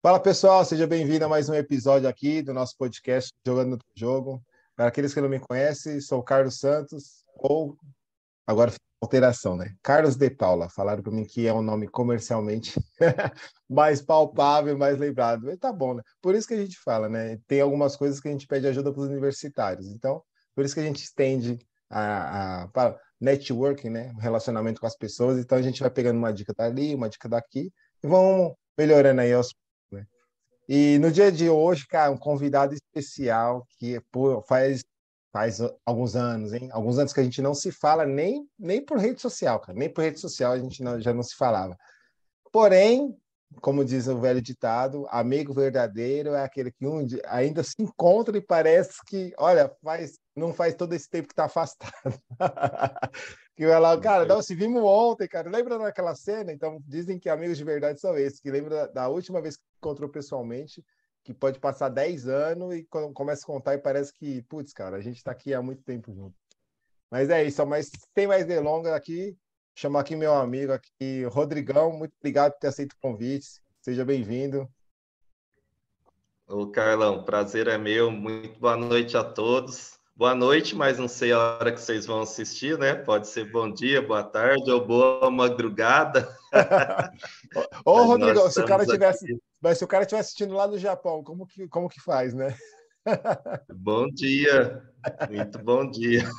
Fala pessoal, seja bem-vindo a mais um episódio aqui do nosso podcast Jogando no Jogo. Para aqueles que não me conhecem, sou o Carlos Santos, ou agora fiz uma alteração, né? Carlos de Paula. Falaram para mim que é um nome comercialmente mais palpável, mais lembrado. Mas tá bom, né? Por isso que a gente fala, né? Tem algumas coisas que a gente pede ajuda para os universitários. Então, por isso que a gente estende para networking, né? O relacionamento com as pessoas. Então, a gente vai pegando uma dica dali, uma dica daqui e vamos melhorando aí aos poucos, né? E no dia de hoje, cara, um convidado especial que pô, faz alguns anos, hein? Alguns anos que a gente não se fala nem por rede social, cara. Nem por rede social a gente já não se falava. Porém, como diz o velho ditado, amigo verdadeiro é aquele que um dia ainda se encontra e parece que, olha, não faz todo esse tempo que está afastado. Que vai lá, cara, não, se vimos ontem, cara. Lembra daquela cena? Então, dizem que amigos de verdade são esses, que lembra da última vez que encontrou pessoalmente, que pode passar 10 anos e quando começa a contar e parece que, putz, cara, a gente está aqui há muito tempo junto. Mas é isso, mas sem mais delongas aqui, chamar aqui meu amigo aqui, Rodrigão, muito obrigado por ter aceito o convite. Seja bem-vindo. Ô, Carlão, prazer é meu. Muito boa noite a todos. Boa noite, mas não sei a hora que vocês vão assistir, né? Pode ser bom dia, boa tarde ou boa madrugada, Ô, mas nós Rodrigão, estamos aqui. se o cara estiver assistindo lá no Japão, como que faz, né? Bom dia, muito bom dia.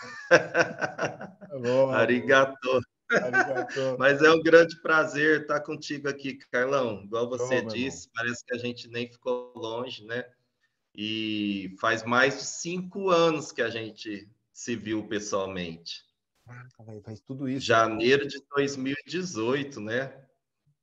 Boa, boa. Arigato. Arigato. Mas é um grande prazer estar contigo aqui, Carlão. Igual Ô, você meu irmão. disse, parece que a gente nem ficou longe, né? E faz mais de 5 anos que a gente se viu pessoalmente. Caraca, velho, faz tudo isso. Janeiro de 2018, né?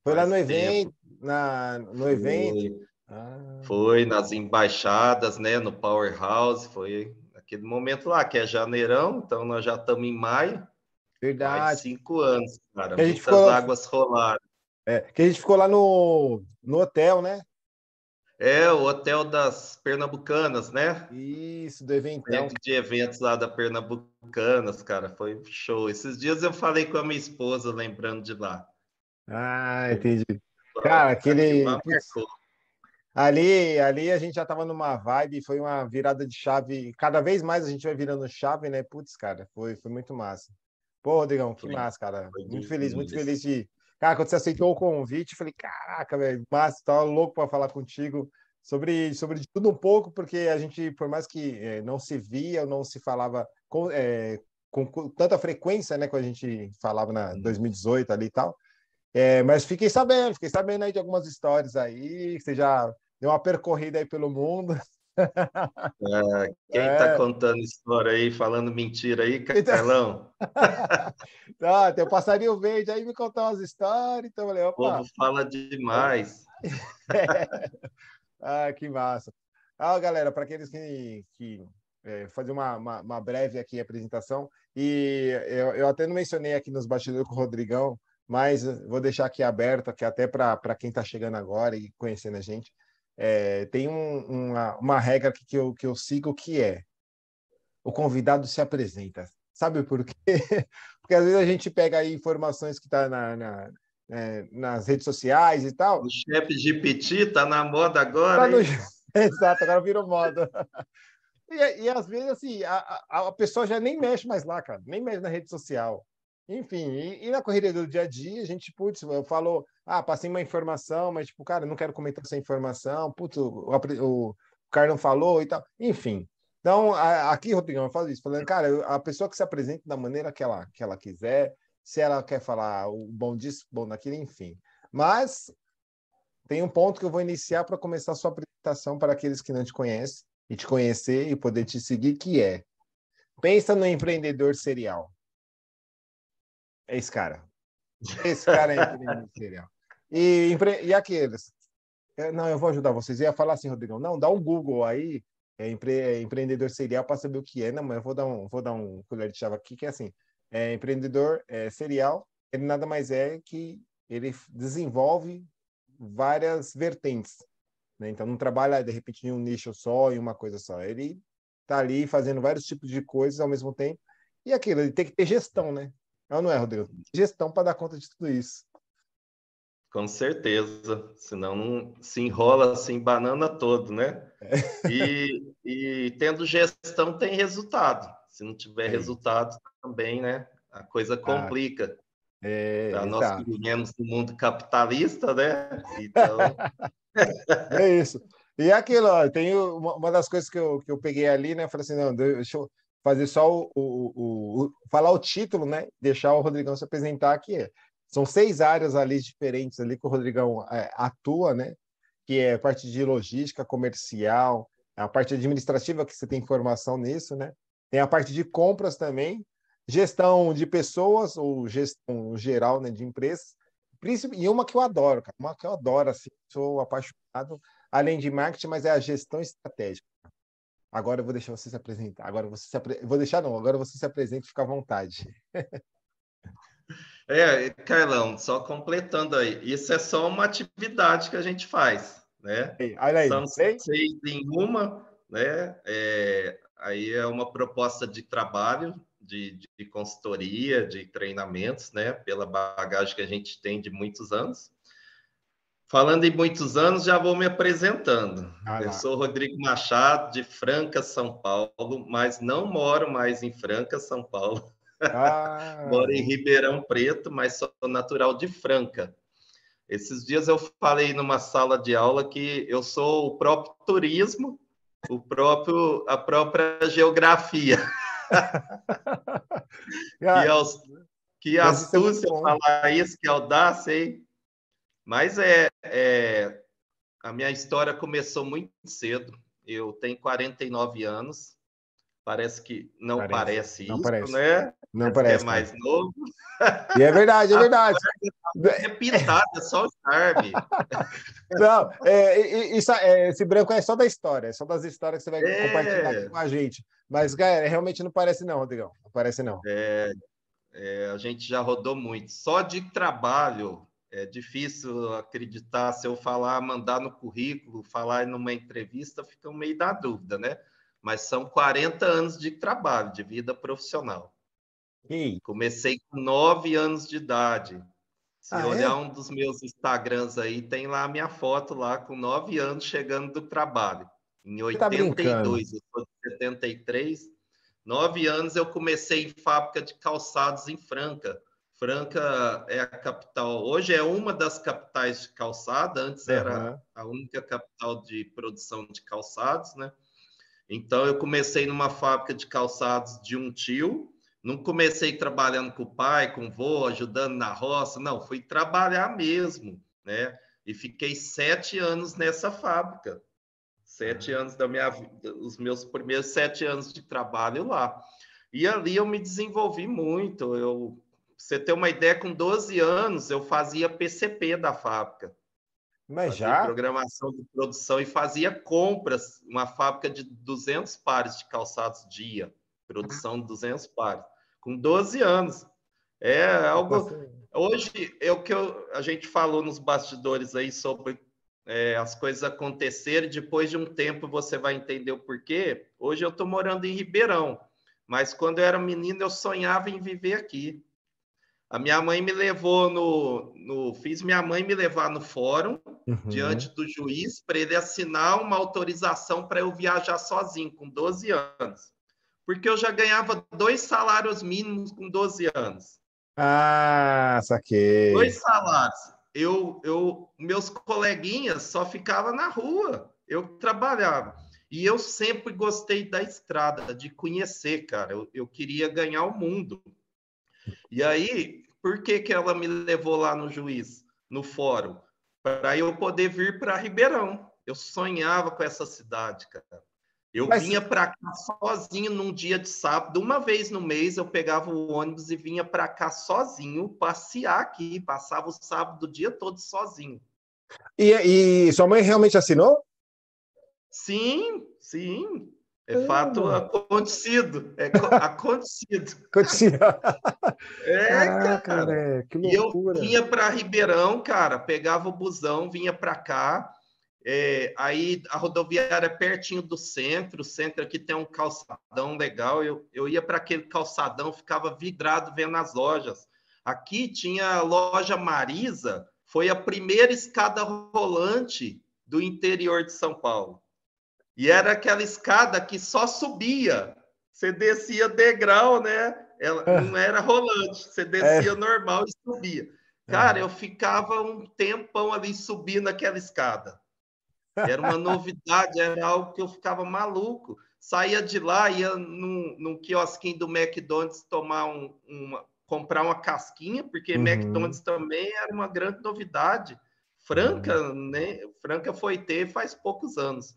Foi lá no Faz evento, tempo. no evento. Foi, Ah, foi nas embaixadas, né? No Powerhouse, foi aquele momento lá, que é janeirão, então nós já estamos em maio, mais de verdade. 5 anos, cara. Que a gente Muitas ficou, águas rolaram. que a gente ficou lá no hotel, né? É o Hotel das Pernambucanas, né? Isso, do eventão. Centro de eventos lá da Pernambucanas, cara, foi show. Esses dias eu falei com a minha esposa, lembrando de lá. Ah, entendi. Cara, Aquilo aquele. lá Putz, marcou. ali a gente já tava numa vibe, foi uma virada de chave. Cada vez mais a gente vai virando chave, né? Putz, cara, foi muito massa. Pô, Rodrigão, que Foi, massa, cara. foi Muito feliz demais. de. Cara, quando você aceitou o convite, eu falei, caraca, velho, massa, tava louco para falar contigo sobre de tudo um pouco, porque a gente, por mais que não se via, não se falava com tanta frequência, né, quando a gente falava na 2018 ali e tal. Mas fiquei sabendo aí de algumas histórias aí, que você já deu uma percorrida aí pelo mundo. Quem está É, contando história aí, falando mentira aí, então, Carlão? tem o passarinho verde aí me contou umas histórias, então eu falei, O povo opa, fala demais. que massa. Ah, galera, para aqueles que fazer uma breve aqui apresentação, e eu até não mencionei aqui nos bastidores com o Rodrigão, mas vou deixar aqui aberto, aqui até para quem está chegando agora e conhecendo a gente. Tem uma regra que eu sigo que é o convidado se apresenta. Sabe por quê? Porque às vezes a gente pega aí informações que estão nas redes sociais e tal. O chefe GPT tá na moda Tá agora, no... hein? Exato, agora virou moda. E às vezes, assim, a pessoa já nem mexe mais lá, cara, nem mexe na rede social. Enfim, e na correria do dia a dia, a gente, putz, eu falo, passei uma informação, mas, tipo, cara, não quero comentar essa informação, putz, o cara não falou e tal. Enfim. Então, aqui, Rodrigão, eu falo isso, falando, cara, a pessoa que se apresenta da maneira que ela quiser, se ela quer falar o bom disso, bom daquilo, enfim. Mas tem um ponto que eu vou iniciar para começar a sua apresentação para aqueles que não te conhecem e te conhecer e poder te seguir, que é: pensa no empreendedor serial. É esse cara. Esse cara é empreendedor serial. E aqueles? Não, eu vou ajudar vocês. Eu ia falar assim, Rodrigão, não, dá um Google aí, empreendedor serial para saber o que é. Não, mas eu vou dar um colher de chave aqui, que é assim, empreendedor serial, ele nada mais é que ele desenvolve várias vertentes, né? Então não trabalha de repente em um nicho só, em uma coisa só. Ele está ali fazendo vários tipos de coisas ao mesmo tempo. E aquilo, ele tem que ter gestão, né? Não é, Rodrigo? Gestão para dar conta de tudo isso. Com certeza, senão não se enrola assim, banana todo, né? E tendo gestão tem resultado. Se não tiver É isso. resultado também, né? A coisa Ah, complica. Para nós que exato. vivemos no mundo capitalista, né? Então, É isso. E é aquilo, ó, tem uma das coisas que eu peguei ali, né? Falei assim, não, deixa eu fazer só falar o título, né? Deixar o Rodrigão se apresentar aqui. São 6 áreas ali diferentes ali que o Rodrigão atua, né? Que é a parte de logística, comercial, a parte administrativa, que você tem informação nisso, né? Tem a parte de compras também, gestão de pessoas, ou gestão geral, né, de empresas. E uma que eu adoro, cara, uma que eu adoro, assim, sou apaixonado, além de marketing, mas é a gestão estratégica. Agora eu vou deixar você se apresentar. Agora você se vou deixar não, agora você se apresenta e fica à vontade. Carlão, só completando aí, isso é só uma atividade que a gente faz, né? Aí, olha aí, São sei? 6 em uma, né? Aí é uma proposta de trabalho, de consultoria, de treinamentos, né? Pela bagagem que a gente tem de muitos anos. Falando em muitos anos, já vou me apresentando. Ah Eu lá. sou Rodrigo Machado, de Franca, São Paulo, mas não moro mais em Franca, São Paulo. Ah, Moro em Ribeirão Preto, mas sou natural de Franca. Esses dias eu falei numa sala de aula que eu sou o próprio turismo, a própria geografia. Que, ah, que mas isso é muito astúcia bom. falar isso, que audácia, hein? Mas a minha história começou muito cedo. Eu tenho 49 anos. Parece que não Parece. parece Não isso, parece. né? Não Parece que é parece, cara. mais novo. E é verdade, é A verdade. é pintada, é só o charme. Não, isso, esse branco é só da história, é só das histórias que você vai compartilhar aqui É, com a gente. Mas, galera, realmente não parece não, Rodrigão. Não parece não. a gente já rodou muito. Só de trabalho é difícil acreditar. Se eu falar, mandar no currículo, falar numa entrevista, fica meio da dúvida, né? Mas são 40 anos de trabalho, de vida profissional. Ei. Comecei com 9 anos de idade. Se Ah, olhar é? um dos meus Instagrams aí, tem lá a minha foto lá com 9 anos chegando do trabalho. Em Você tá brincando. 82, eu sou de 73. 9 anos eu comecei em fábrica de calçados em Franca. Franca é a capital, hoje é uma das capitais de calçada, antes era Aham. a única capital de produção de calçados, né? Então, eu comecei numa fábrica de calçados de um tio. Não comecei trabalhando com o pai, com o vô, ajudando na roça. Não, fui trabalhar mesmo, né? E fiquei 7 anos nessa fábrica. 7 anos da minha vida, os meus primeiros 7 anos de trabalho lá. E ali eu me desenvolvi muito. Pra você ter uma ideia, com 12 anos eu fazia PCP da fábrica. Mas Fazia já? programação de produção e fazia compras, uma fábrica de 200 pares de calçados dia, produção de 200 pares, com 12 anos. É algo. Hoje, a gente falou nos bastidores aí sobre as coisas acontecerem, depois de um tempo você vai entender o porquê. Hoje eu estou morando em Ribeirão, mas quando eu era menino eu sonhava em viver aqui. A minha mãe me levou fiz minha mãe me levar no fórum, Uhum. diante do juiz, para ele assinar uma autorização para eu viajar sozinho, com 12 anos. Porque eu já ganhava 2 salários mínimos com 12 anos. Ah, saquei. 2 salários. Meus coleguinhas só ficavam na rua. Eu trabalhava. E eu sempre gostei da estrada, de conhecer, cara. Eu queria ganhar o mundo. E aí, por que que ela me levou lá no juiz, no fórum? Para eu poder vir para Ribeirão. Eu sonhava com essa cidade, cara. Eu Mas, vinha para cá sozinho num dia de sábado, uma vez no mês eu pegava o ônibus e vinha para cá sozinho, passear aqui, passava o sábado o dia todo sozinho. e sua mãe realmente assinou? Sim, sim, é fato Ah, acontecido, acontecido. continua. Caraca, Cara. velho, que E eu loucura. vinha para Ribeirão, cara, pegava o busão, vinha para cá. Aí a rodoviária é pertinho do centro, o centro aqui tem um calçadão legal. Eu ia para aquele calçadão, ficava vidrado vendo as lojas. Aqui tinha a loja Marisa, foi a primeira escada rolante do interior de São Paulo. E era aquela escada que só subia. Você descia degrau, né? Ela não era rolante, você descia normal e subia. Cara, eu ficava um tempão ali subindo aquela escada. Era uma novidade, era algo que eu ficava maluco. Saía de lá, ia num quiosquinho do McDonald's comprar uma casquinha, porque McDonald's também era uma grande novidade. Franca, né? Franca foi ter faz poucos anos.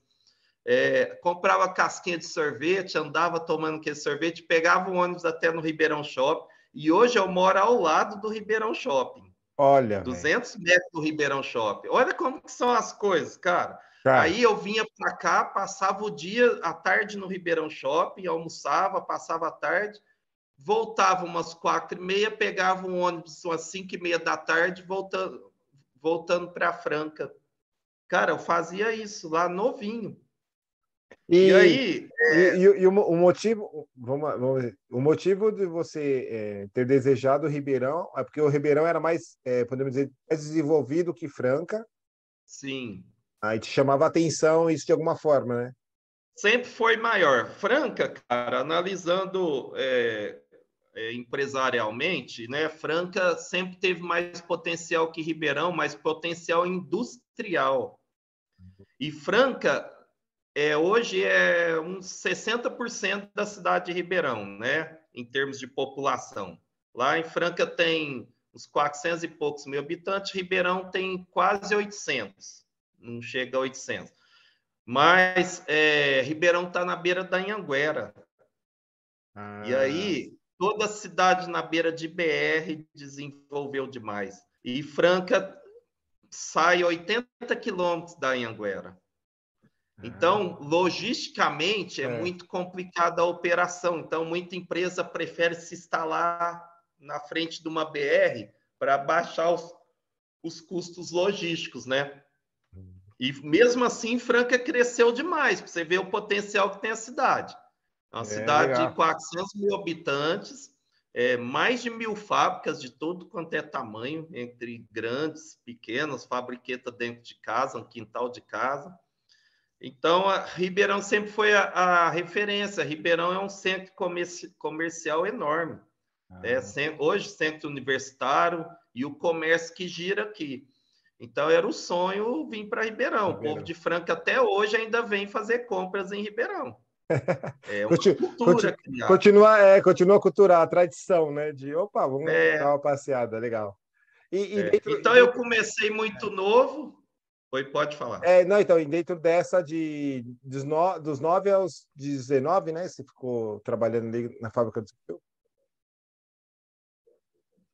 Comprava casquinha de sorvete, andava tomando aquele sorvete, pegava um ônibus até no Ribeirão Shopping, e hoje eu moro ao lado do Ribeirão Shopping. Olha, 200 metros do Ribeirão Shopping. Olha como que são as coisas, cara. cara. Aí eu vinha para cá, passava o dia, à tarde no Ribeirão Shopping, almoçava, passava a tarde, voltava umas 4h30, pegava um ônibus umas 5h30 da tarde, voltando para Franca. Cara, eu fazia isso lá novinho. E aí... o motivo, vamos ver, o motivo de você ter desejado o Ribeirão é porque o Ribeirão era mais, podemos dizer, mais desenvolvido que Franca. Sim. Aí te chamava a atenção isso de alguma forma, né? Sempre foi maior. Franca, cara, analisando empresarialmente, né? Franca sempre teve mais potencial que Ribeirão, mais potencial industrial. E Franca hoje é uns 60% da cidade de Ribeirão, né? Em termos de população. Lá em Franca tem uns 400 e poucos mil habitantes, Ribeirão tem quase 800, não chega a 800. Mas Ribeirão está na beira da Anhanguera. E aí, toda a cidade na beira de BR desenvolveu demais. E Franca sai 80 quilômetros da Anhanguera. Então, logisticamente, é muito complicada a operação. Então, muita empresa prefere se instalar na frente de uma BR para baixar os custos logísticos, né? E mesmo assim, Franca cresceu demais, para você ver o potencial que tem a cidade. É uma cidade Legal. de 400 mil habitantes, mais de 1.000 fábricas de todo quanto é tamanho, entre grandes, pequenas, fabriqueta dentro de casa, um quintal de casa. Então, a Ribeirão sempre foi a referência. Ribeirão é um centro comercial enorme. Hoje, centro universitário e o comércio que gira aqui. Então, era o sonho vir para Ribeirão. O povo de Franca até hoje ainda vem fazer compras em Ribeirão. É uma cultura criada. Continua a cultura, a tradição, né? De, opa, vamos dar uma passeada, legal. Então, eu comecei muito novo. Oi, pode falar. Não, então, e dentro dessa dos 9 aos 19, né? Você ficou trabalhando ali na fábrica do seu?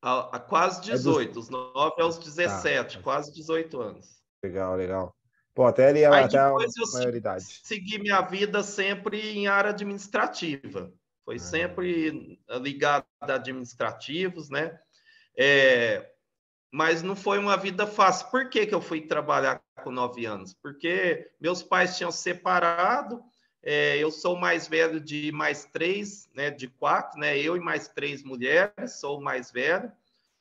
Há quase 18, dos 9 aos 17, quase 18 anos. Legal, legal. Pô, até ali, Aí até a depois eu maioridade. segui minha vida sempre em área administrativa. Foi sempre ligado a administrativos, né? Mas não foi uma vida fácil. Por que eu fui trabalhar com 9 anos? Porque meus pais tinham separado, eu sou o mais velho de mais 3, né, de 4, né, eu e mais 3 mulheres, sou o mais velho.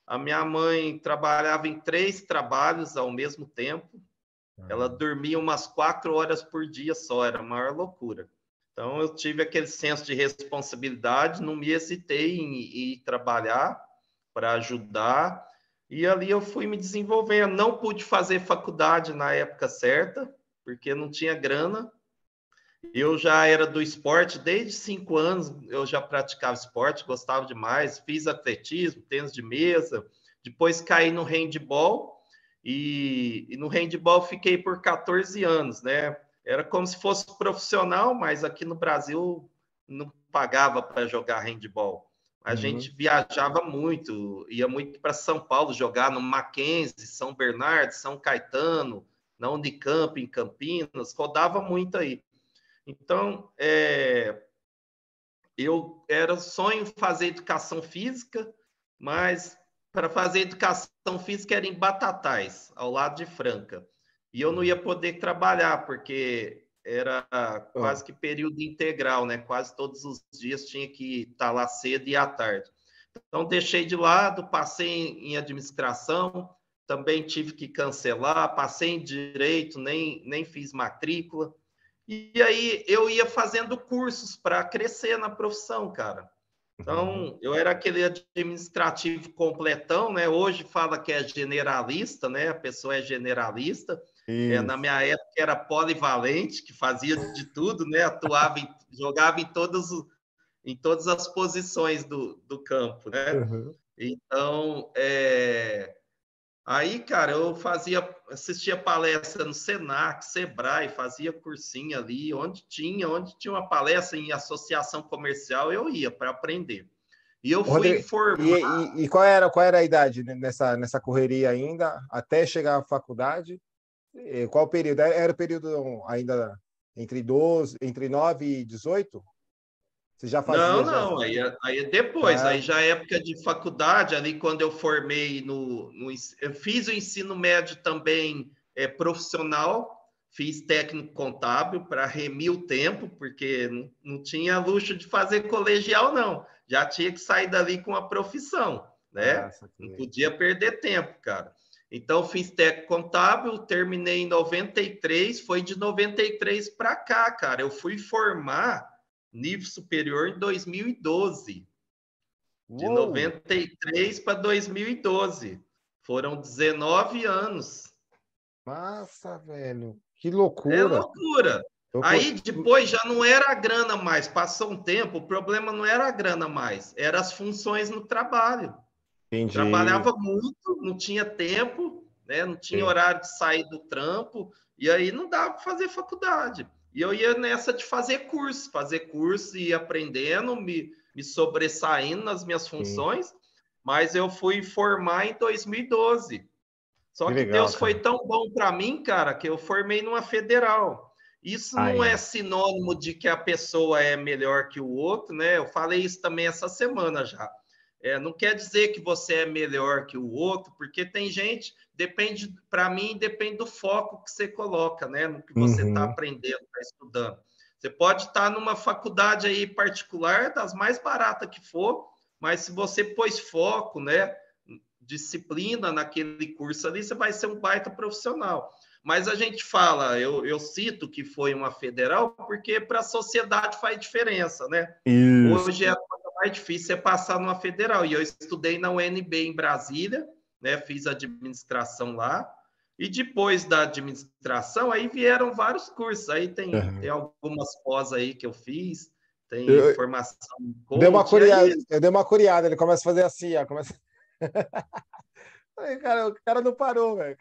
A minha mãe trabalhava em 3 trabalhos ao mesmo tempo. Ela dormia umas 4 horas por dia só, era a maior loucura. Então, eu tive aquele senso de responsabilidade, não me hesitei em ir trabalhar para ajudar. E ali eu fui me desenvolvendo. Não pude fazer faculdade na época certa, porque não tinha grana. Eu já era do esporte, desde 5 anos eu já praticava esporte, gostava demais. Fiz atletismo, tênis de mesa. Depois caí no handball. E no handball fiquei por 14 anos, né? Era como se fosse profissional, mas aqui no Brasil não pagava para jogar handball. A gente viajava muito, ia muito para São Paulo jogar no Mackenzie, São Bernardo, São Caetano, na Unicamp, em Campinas, rodava muito aí. Então, eu era sonho fazer educação física, mas para fazer educação física era em Batatais, ao lado de Franca. E eu não ia poder trabalhar, porque era quase que período integral, né? Quase todos os dias tinha que estar lá cedo e à tarde. Então, deixei de lado, passei em administração, também tive que cancelar, passei em direito, nem fiz matrícula. E aí eu ia fazendo cursos para crescer na profissão, cara. Então, eu era aquele administrativo completão, né? Hoje fala que é generalista, né? A pessoa é generalista. Na minha época era polivalente, que fazia de tudo, né? Jogava em todas as posições do campo, né? Uhum. Então, aí, cara, assistia palestra no Senac, Sebrae, fazia cursinho ali, onde tinha uma palestra em associação comercial, eu ia para aprender. E eu fui Rodrigo, informar. e qual era a idade nessa correria ainda, até chegar à faculdade? Qual o período? Era o período ainda entre 9 e 18? Você já fazia, Não, aí depois, já... aí já é época de faculdade, ali quando eu formei eu fiz o ensino médio também profissional, fiz técnico contábil para remir o tempo, porque não tinha luxo de fazer colegial, não. Já tinha que sair dali com a profissão, né? Não saquei. podia perder tempo, cara. Então, fiz técnico contábil, terminei em 93, foi de 93 para cá, cara. Eu fui formar nível superior em 2012. De Uou! 93 para 2012. Foram 19 anos. Massa, velho. Que É loucura. loucura. Aí depois já não era a grana mais. Passou um tempo, o problema não era a grana mais, eram as funções no trabalho. Entendi. Trabalhava muito, não tinha tempo, né? Não tinha Sim. horário de sair do trampo, e aí não dava para fazer faculdade. E eu ia nessa de fazer curso e ir aprendendo, me sobressaindo nas minhas Sim. funções, mas eu fui formar em 2012. Só Que que legal, Deus foi cara. tão bom para mim, cara, que eu formei numa federal. Isso não é Aí. sinônimo de que a pessoa é melhor que o outro, né? Eu falei isso também essa semana já. Não quer dizer que você é melhor que o outro, porque tem gente, para mim, depende do foco que você coloca, né? No que você está Uhum. aprendendo, está estudando. Você pode estar numa faculdade aí particular, das mais baratas que for, mas se você pôs foco, né? Disciplina naquele curso ali, você vai ser um baita profissional. Mas a gente fala, eu cito que foi uma federal, porque para a sociedade faz diferença, né? Isso. Hoje é a coisa mais difícil é passar numa federal. E eu estudei na UNB em Brasília, né? Fiz administração lá. E depois da administração, aí vieram vários cursos. Aí tem Uhum. algumas pós aí que eu fiz, tem Eu, formação em dei uma coaching. curiada, Aí eu dei uma curiada, ele começa a fazer assim, ó. Começa... Aí, cara, o cara não parou, velho.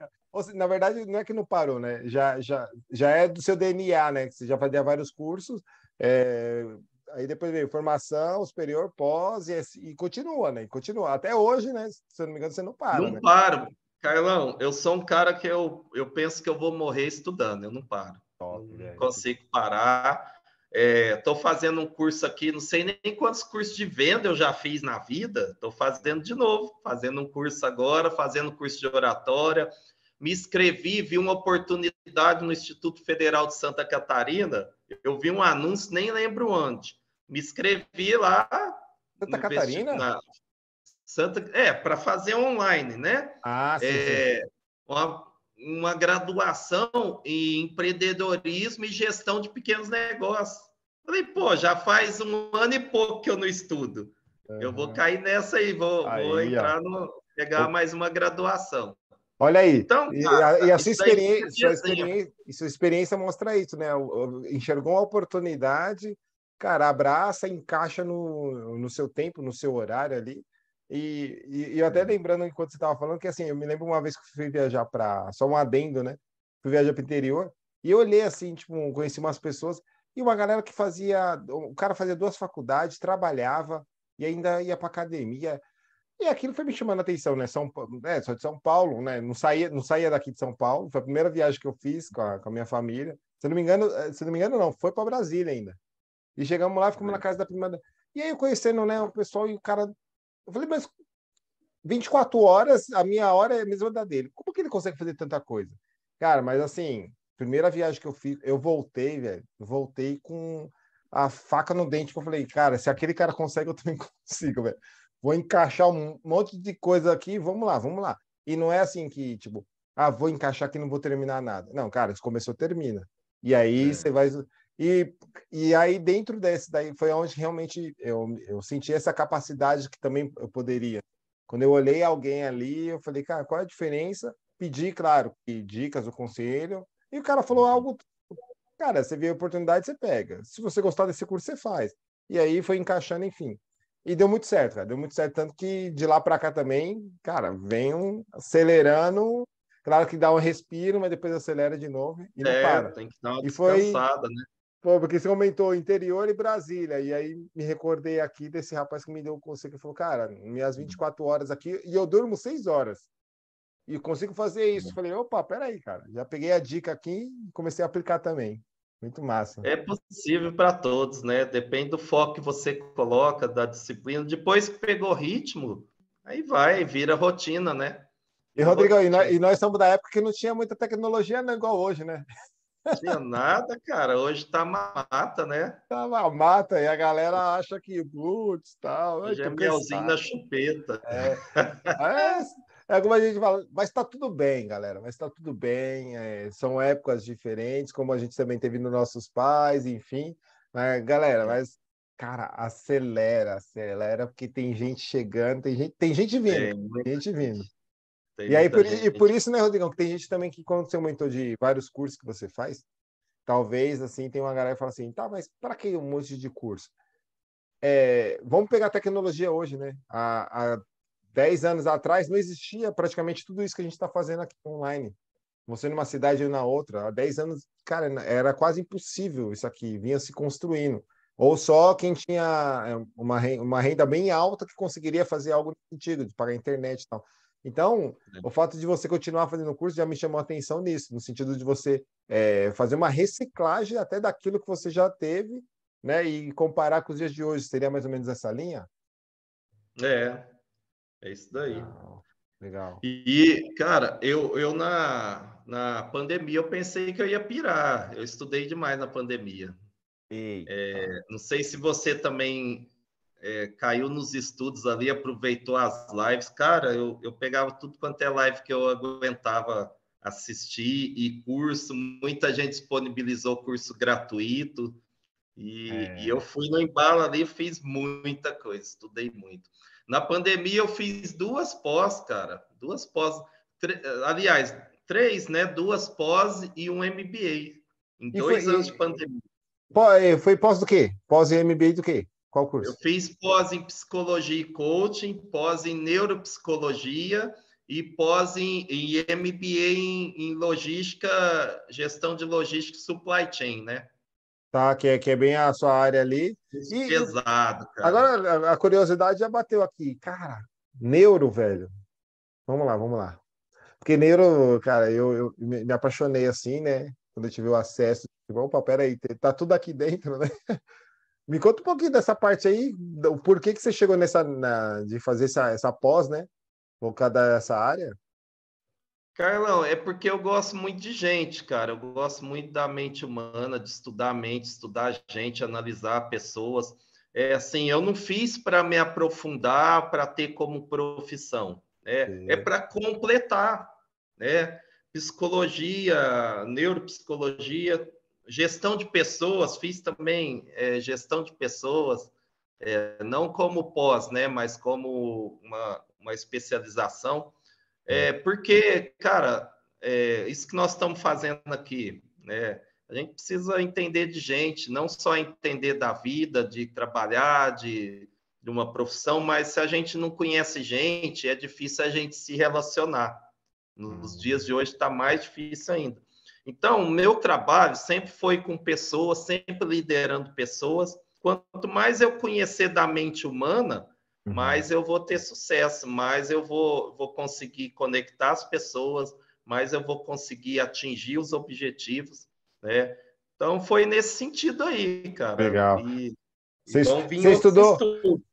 Na verdade, não é que não parou, né? Já é do seu DNA, né? Que você já fazia vários cursos, é, aí depois veio formação, superior, pós, e continua, né? E continua. Até hoje, né? Se eu não me engano, você não para, não né? paro. Carlão, eu sou um cara que eu penso que eu vou morrer estudando, eu não paro. Top, Não velho. consigo parar. Estou fazendo um curso aqui, não sei nem quantos cursos de venda eu já fiz na vida. Estou fazendo de novo, fazendo um curso agora, fazendo um curso de oratória. Me inscrevi, vi uma oportunidade no Instituto Federal de Santa Catarina. Eu vi um anúncio, nem lembro onde. Me inscrevi lá Santa no Catarina? vestibular. Para fazer online, né? Ah, sim, sim. É, uma graduação em empreendedorismo e gestão de pequenos negócios. Falei, pô, já faz um ano e pouco que eu não estudo. Eu vou Uhum. cair nessa aí, vou Aí, ó. entrar pegar mais uma graduação. Olha aí, Então, e cara, a isso daí precisa de exemplo. sua experiência mostra isso, né? Enxergou uma oportunidade, cara, abraça, encaixa no seu tempo, no seu horário ali. E eu até lembrando, enquanto você estava falando, que assim, eu me lembro uma vez que eu fui viajar para, só um adendo, né? Fui viajar para o interior, e eu olhei assim, tipo, conheci umas pessoas, e uma galera que o cara fazia duas faculdades, trabalhava, e ainda ia para academia. E aquilo foi me chamando a atenção, né? Sou de São Paulo, né? Não saía daqui de São Paulo. Foi a primeira viagem que eu fiz com a minha família. Se não me engano, não, foi para Brasília ainda. E chegamos lá, ficamos na casa da prima. E aí eu conhecendo, né, o pessoal e o cara. Eu falei, mas 24 horas, a minha hora é a mesma da dele. Como que ele consegue fazer tanta coisa? Cara, mas assim, primeira viagem que eu fiz, eu voltei, velho. Voltei com a faca no dente, que eu falei, cara, se aquele cara consegue, eu também consigo, velho. Vou encaixar um monte de coisa aqui, vamos lá, vamos lá. E não é assim que, tipo, vou encaixar aqui e não vou terminar nada. Não, cara, se começou, termina. E aí você vai. E, e aí, dentro desse daí, foi onde realmente eu senti essa capacidade que também eu poderia. Quando eu olhei alguém ali, eu falei, cara, qual é a diferença? Pedi, claro, dicas, o conselho, e o cara falou algo. Cara, você vê a oportunidade, você pega. Se você gostar desse curso, você faz. E aí foi encaixando, enfim. E deu muito certo, cara. Deu muito certo, tanto que de lá para cá também, cara, venham acelerando. Claro que dá um respiro, mas depois acelera de novo e não para. Tem que dar uma E foi, descansada, né? pô, porque você comentou interior e Brasília. E aí me recordei aqui desse rapaz que me deu o conselho, que falou, cara, minhas 24 horas aqui, e eu durmo 6 horas. E consigo fazer isso. Falei, opa, peraí, cara. Já peguei a dica aqui e comecei a aplicar também. Muito massa. É possível para todos, né? Depende do foco que você coloca, da disciplina. Depois que pegou ritmo, aí vai, vira rotina, né? E, Vira Rodrigo, rotina. nós estamos da época que não tinha muita tecnologia, não, igual hoje, né? Tinha nada, cara. Hoje tá mata, né? Tava mata e a galera acha que, putz, tal, ai, Hoje é tô melzinho na cansado. chupeta. É, é, é como a gente fala, mas tá tudo bem, galera, mas tá tudo bem. São épocas diferentes, como a gente também teve nos nossos pais, enfim. Mas, galera, cara, acelera, acelera, porque tem gente chegando, tem gente vindo, Tem tem muita gente vindo. gente. Tem E aí, muita por gente. isso, né, Rodrigão, que tem gente também que, quando você aumentou de vários cursos que você faz, talvez, assim, tem uma galera que fala assim, tá, mas para que um monte de curso? Vamos pegar a tecnologia hoje, né? Há 10 anos atrás não existia praticamente tudo isso que a gente está fazendo aqui online. Você numa cidade ou na outra. Há 10 anos, cara, era quase impossível isso aqui, vinha se construindo. Ou só quem tinha uma renda bem alta que conseguiria fazer algo nesse sentido, de pagar internet e tal. Então, o fato de você continuar fazendo o curso já me chamou a atenção nisso, no sentido de você fazer uma reciclagem até daquilo que você já teve, né? E comparar com os dias de hoje. Seria mais ou menos essa linha? É, é isso daí. Legal, legal. E, cara, eu na pandemia eu pensei que eu ia pirar. Eu estudei demais na pandemia. Eita. Não sei se você também caiu nos estudos ali, aproveitou as lives. Cara, eu pegava tudo quanto é live que eu aguentava assistir e curso. Muita gente disponibilizou curso gratuito. E eu É. fui no embalo ali, fiz muita coisa, estudei muito. Na pandemia eu fiz duas pós, cara, duas pós, aliás, três, né? Duas pós e um MBA em E foi, 2 anos de pandemia. foi pós do quê? Pós MBA do quê? Qual Eu curso? fiz pós em psicologia e coaching, pós em neuropsicologia e pós em MBA em logística, gestão de logística e supply chain, né? Tá, que é bem a sua área ali. Curso E pesado, cara. agora a curiosidade já bateu aqui. Cara, neuro, velho. Vamos lá, vamos lá. Porque neuro, cara, eu me apaixonei assim, né? Quando eu tive o acesso. Tipo, opa, peraí, tá tudo aqui dentro, né? Me conta um pouquinho dessa parte aí, do porquê que você chegou de fazer essa pós, né? Focada nessa área. Carlão, é porque eu gosto muito de gente, cara. Eu gosto muito da mente humana, de estudar a mente, estudar a gente, analisar pessoas. É assim, eu não fiz para me aprofundar, para ter como profissão. É Sim. para completar, né? Psicologia, neuropsicologia, gestão de pessoas, fiz também gestão de pessoas, não como pós, né? Mas como uma especialização. Porque, cara, isso que nós estamos fazendo aqui, né? A gente precisa entender de gente, não só entender da vida, de trabalhar, de uma profissão, mas se a gente não conhece gente, é difícil a gente se relacionar. Nos dias de hoje está mais difícil ainda. Então, o meu trabalho sempre foi com pessoas, sempre liderando pessoas. Quanto mais eu conhecer da mente humana, Uhum. mais eu vou ter sucesso, mais eu vou conseguir conectar as pessoas, mais eu vou conseguir atingir os objetivos, né? Então, foi nesse sentido aí, cara. Legal. E Você, vão vir você outros estudou. estudos.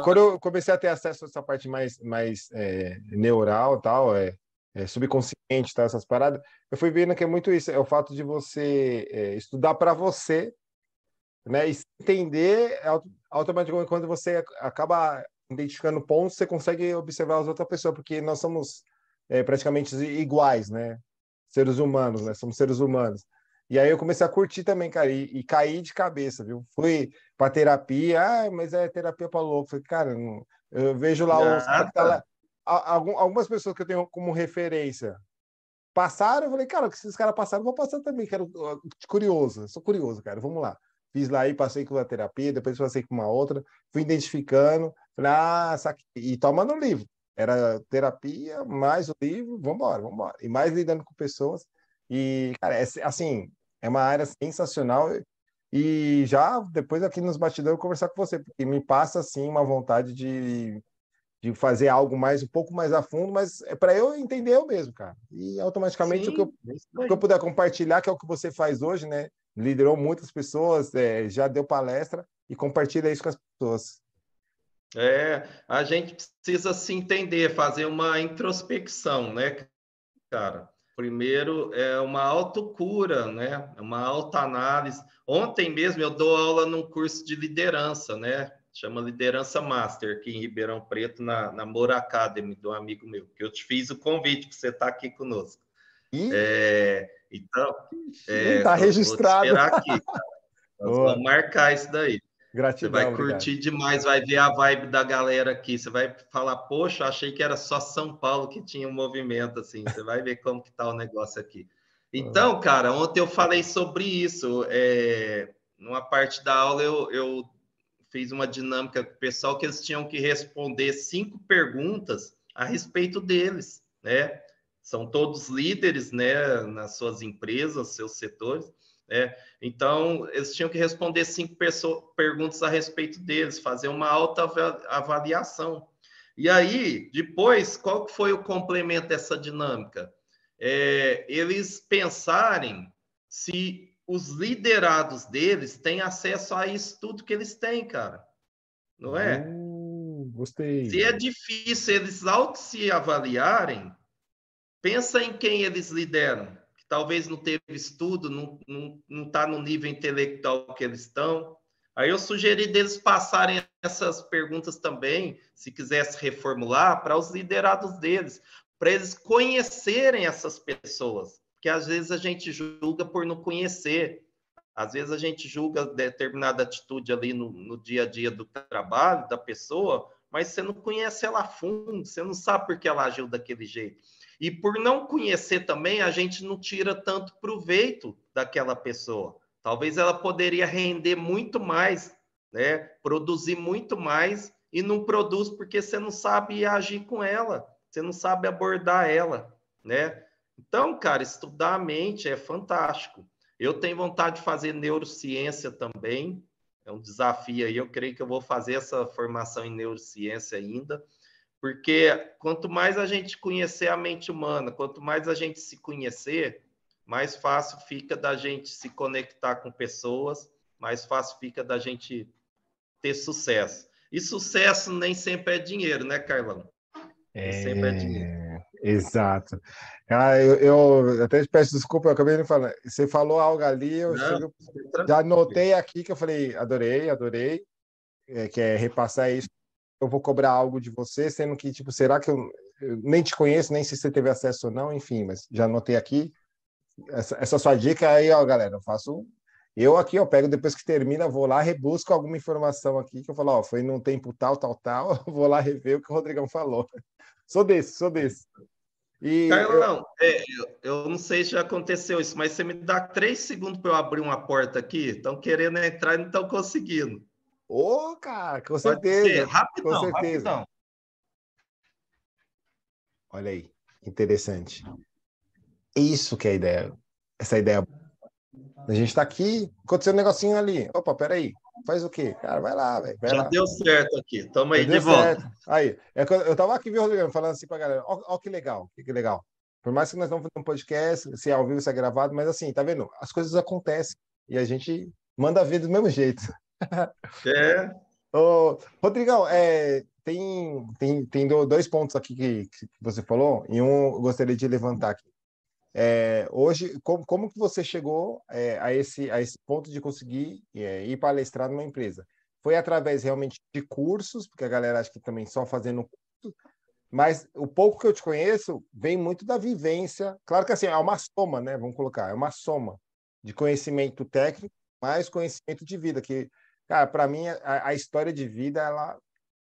Quando eu comecei a ter acesso a essa parte mais neural, tal, subconsciente, tal, essas paradas, eu fui vendo que é muito isso, é o fato de você estudar para você, né, e se entender automaticamente quando você acaba identificando pontos, você consegue observar as outras pessoas, porque nós somos praticamente iguais, né? Seres humanos, né? Somos seres humanos. E aí eu comecei a curtir também, cara, e caí de cabeça, viu? Fui para terapia, mas é terapia para louco. Falei, cara, eu vejo lá os caras que tá Nada. lá, algumas pessoas que eu tenho como referência passaram, eu falei, cara, o que esses caras passaram, eu vou passar também, quero curioso, sou curioso, cara, vamos lá. Fiz lá e passei com uma terapia, depois passei com uma outra, fui identificando, falei, saquei, e toma no livro. Era terapia, mais o livro, vamos embora, vamos embora. E mais lidando com pessoas. E, cara, assim, é uma área sensacional. E já depois aqui nos bastidores eu vou conversar com você, porque me passa, assim, uma vontade de fazer algo mais um pouco mais a fundo, mas é para eu entender eu mesmo, cara. E automaticamente Sim, é isso o que eu aí. puder compartilhar, que é o que você faz hoje, né? Liderou muitas pessoas, já deu palestra e compartilha isso com as pessoas. A gente precisa se entender, fazer uma introspecção, né, cara? Primeiro é uma autocura, né? Uma autoanálise. Ontem mesmo eu dou aula num curso de liderança, né? Chama Liderança Master, aqui em Ribeirão Preto, na Moura Academy, de um amigo meu, que eu te fiz o convite para você estar aqui conosco. E Então, tá vou te registrado. esperar aqui, cara. Nós Boa. vamos marcar isso daí. Você Gratidão, vai obrigado. curtir demais, vai ver a vibe da galera aqui. Você vai falar, poxa, achei que era só São Paulo que tinha um movimento assim. Você vai ver como que tá o negócio aqui. Então, cara, ontem eu falei sobre isso. Numa parte da aula eu fiz uma dinâmica com o pessoal que eles tinham que responder 5 perguntas a respeito deles, né? São todos líderes, né, nas suas empresas, seus setores, né? Então, eles tinham que responder 5 perguntas a respeito deles, fazer uma autoavaliação. E aí, depois, qual foi o complemento dessa dinâmica? Eles pensarem se os liderados deles têm acesso a isso tudo que eles têm, cara. Não é? Gostei. Se é difícil eles auto se avaliarem, pensa em quem eles lideram, que talvez não teve estudo, não está no nível intelectual que eles estão. Aí eu sugeri deles passarem essas perguntas também, se quisesse reformular, para os liderados deles, para eles conhecerem essas pessoas. Porque às vezes a gente julga por não conhecer. Às vezes a gente julga determinada atitude ali no dia a dia do trabalho da pessoa, mas você não conhece ela a fundo, você não sabe por que ela agiu daquele jeito. E por não conhecer também, a gente não tira tanto proveito daquela pessoa. Talvez ela poderia render muito mais, né? Produzir muito mais e não produz porque você não sabe agir com ela, você não sabe abordar ela, né? Então, cara, estudar a mente é fantástico. Eu tenho vontade de fazer neurociência também, é um desafio aí. Eu creio que eu vou fazer essa formação em neurociência ainda, porque quanto mais a gente conhecer a mente humana, quanto mais a gente se conhecer, mais fácil fica da gente se conectar com pessoas, mais fácil fica da gente ter sucesso. E sucesso nem sempre é dinheiro, né, Carlão? Nem sempre é dinheiro. Exato. Eu até te peço desculpa, eu acabei de falar. Você falou algo ali, Não, já tranquilo. anotei aqui que eu falei, adorei, adorei, que é repassar isso. Eu vou cobrar algo de você, sendo que, tipo, será que eu nem te conheço, nem sei se você teve acesso ou não, enfim, mas já anotei aqui. Essa sua dica aí, ó, galera, eu faço. Eu aqui, ó, pego depois que termina, vou lá, rebusco alguma informação aqui, que eu falo, ó, foi num tempo tal, tal, tal, vou lá rever o que o Rodrigão falou. Sou desse, sou desse. E eu, Carlão, eu não sei se já aconteceu isso, mas você me dá 3 segundos para eu abrir uma porta aqui? Estão querendo entrar e não estão conseguindo. ô, cara, com Pode ser? certeza, com Rapidão, certeza. rapidão. Olha aí, interessante. Isso que é a ideia, essa ideia. A gente está aqui, aconteceu um negocinho ali. Opa, peraí, faz o quê? Cara, vai lá, velho, vai Já lá. deu certo aqui. Estamos Já aí de deu volta. certo. Aí, eu tava aqui, viu, Rodrigo, falando assim pra galera, ó, que legal, que legal. Por mais que nós não fazemos um podcast, se é ao vivo, se é gravado, mas assim, tá vendo? As coisas acontecem e a gente manda ver do mesmo jeito. É, Ô, Rodrigão, tem dois pontos aqui que você falou, e um eu gostaria de levantar aqui. Hoje, como que você chegou a esse ponto de conseguir ir palestrar numa empresa? foi através realmente de cursos, porque a galera acha que também só fazendo curso, mas o pouco que eu te conheço vem muito da vivência. Claro que assim, é uma soma, né? Vamos colocar, é uma soma de conhecimento técnico mais conhecimento de vida, que, cara, para mim a história de vida, ela,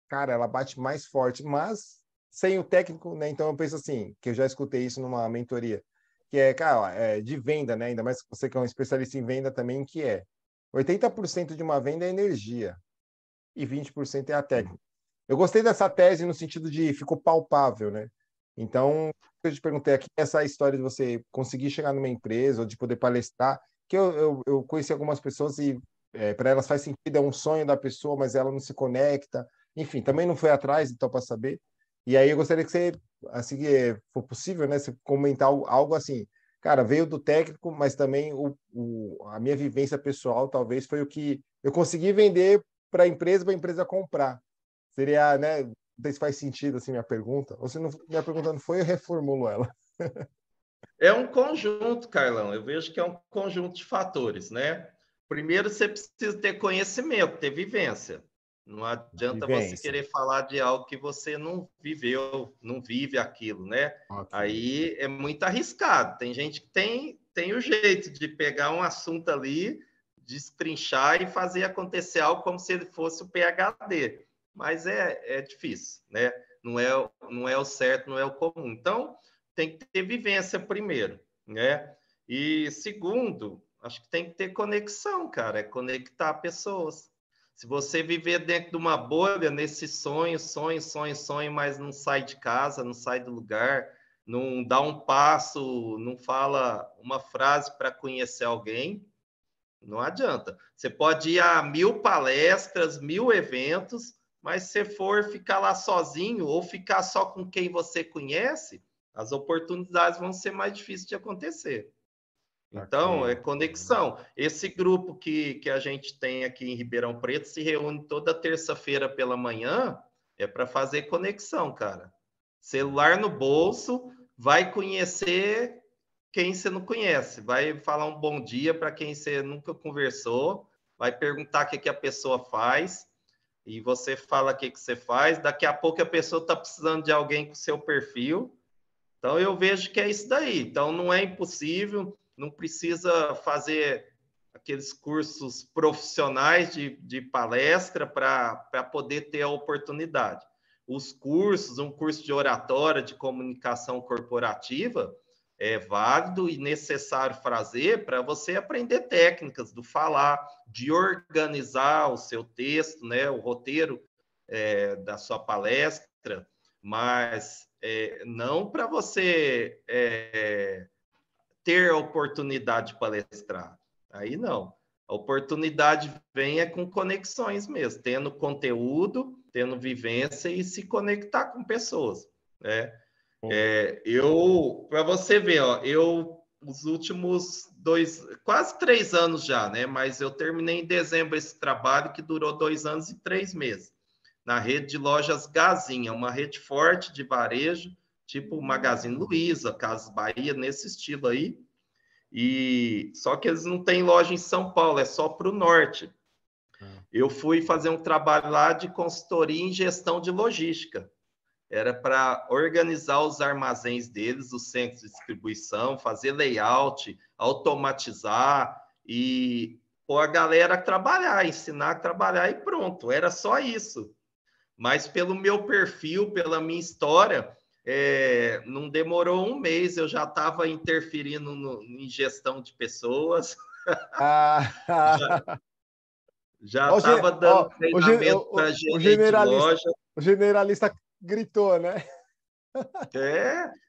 cara, ela bate mais forte, mas sem o técnico, né? Então eu penso assim, que eu já escutei isso numa mentoria, que é, cara, de venda, né? Ainda mais que você que é um especialista em venda também, que é 80% de uma venda é energia e 20% é a técnica. Eu gostei dessa tese no sentido de ficou palpável, né? Então, eu te perguntei aqui, essa história de você conseguir chegar numa empresa ou de poder palestrar, que eu conheci algumas pessoas e para elas faz sentido, é um sonho da pessoa, mas ela não se conecta. Enfim, também não foi atrás, então, para saber. E aí eu gostaria que você, assim que for possível, né, você comentar algo assim. Cara, veio do técnico, mas também a minha vivência pessoal talvez foi o que eu consegui vender para a empresa comprar. Seria, né? Não sei se faz sentido assim minha pergunta. Ou se não, minha pergunta não foi, eu reformulo ela. É um conjunto, Carlão. Eu vejo que é um conjunto de fatores, né? Primeiro, você precisa ter conhecimento, ter vivência. Não adianta você Vivência. querer falar de algo que você não viveu, não vive aquilo, né? Ok. Aí é muito arriscado. Tem gente que tem o jeito de pegar um assunto ali, destrinchar e fazer acontecer algo como se ele fosse o PhD. Mas é difícil, né? Não é o certo, não é o comum. Então, tem que ter vivência primeiro, né? E segundo, acho que tem que ter conexão, cara, é conectar pessoas. Se você viver dentro de uma bolha, nesse sonho, mas não sai de casa, não sai do lugar, não dá um passo, não fala uma frase para conhecer alguém, não adianta. Você pode ir a 1000 palestras, 1000 eventos, mas se for ficar lá sozinho ou ficar só com quem você conhece, as oportunidades vão ser mais difíceis de acontecer. Então, é Ok. conexão. Esse grupo que a gente tem aqui em Ribeirão Preto se reúne toda terça-feira pela manhã, é para fazer conexão, cara. Celular no bolso, vai conhecer quem você não conhece, vai falar um bom dia para quem você nunca conversou, vai perguntar o que a pessoa faz, e você fala o que você faz. Daqui a pouco a pessoa está precisando de alguém com seu perfil. Então, eu vejo que é isso daí. Então, não é impossível, não precisa fazer aqueles cursos profissionais de palestra para poder ter a oportunidade. Os cursos, um curso de oratória, de comunicação corporativa, é válido e necessário fazer para você aprender técnicas do falar, de organizar o seu texto, né, o roteiro da sua palestra, mas não para você ter a oportunidade de palestrar. Aí não. A oportunidade vem com conexões mesmo, tendo conteúdo, tendo vivência e se conectar com pessoas, né? Para você ver, ó, os últimos quase 3 anos já, né? Mas eu terminei em dezembro esse trabalho que durou 2 anos e 3 meses na rede de lojas Gazinha, uma rede forte de varejo, tipo Magazine Luiza, Casas Bahia, nesse estilo aí. E só que eles não têm loja em São Paulo, é só para o norte. Eu fui fazer um trabalho lá de consultoria em gestão de logística. Era para organizar os armazéns deles, os centros de distribuição, fazer layout, automatizar e pôr a galera a trabalhar, ensinar a trabalhar e pronto. Era só isso. Mas pelo meu perfil, pela minha história, não demorou um mês, eu já estava interferindo em gestão de pessoas, Ah, já estava dando treinamento para o gerente de generalista, loja, o generalista gritou, né?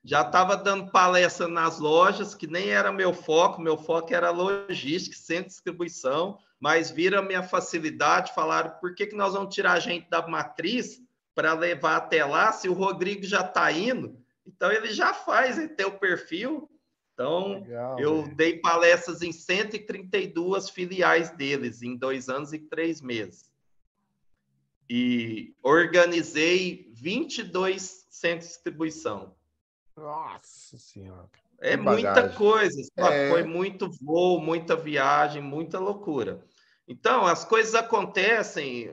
já estava dando palestra nas lojas, que nem era meu foco era logística, centro de distribuição, mas viram a minha facilidade, falaram, por que nós vamos tirar a gente da matriz para levar até lá, se o Rodrigo já está indo? Então, ele já faz, ele tem o perfil. Então, Legal, eu velho. dei palestras em 132 filiais deles, em 2 anos e 3 meses. E organizei 22 centros de distribuição. Nossa Senhora. É Que muita bagagem. coisa, sabe? Foi É. muito voo, muita viagem, muita loucura. Então, as coisas acontecem.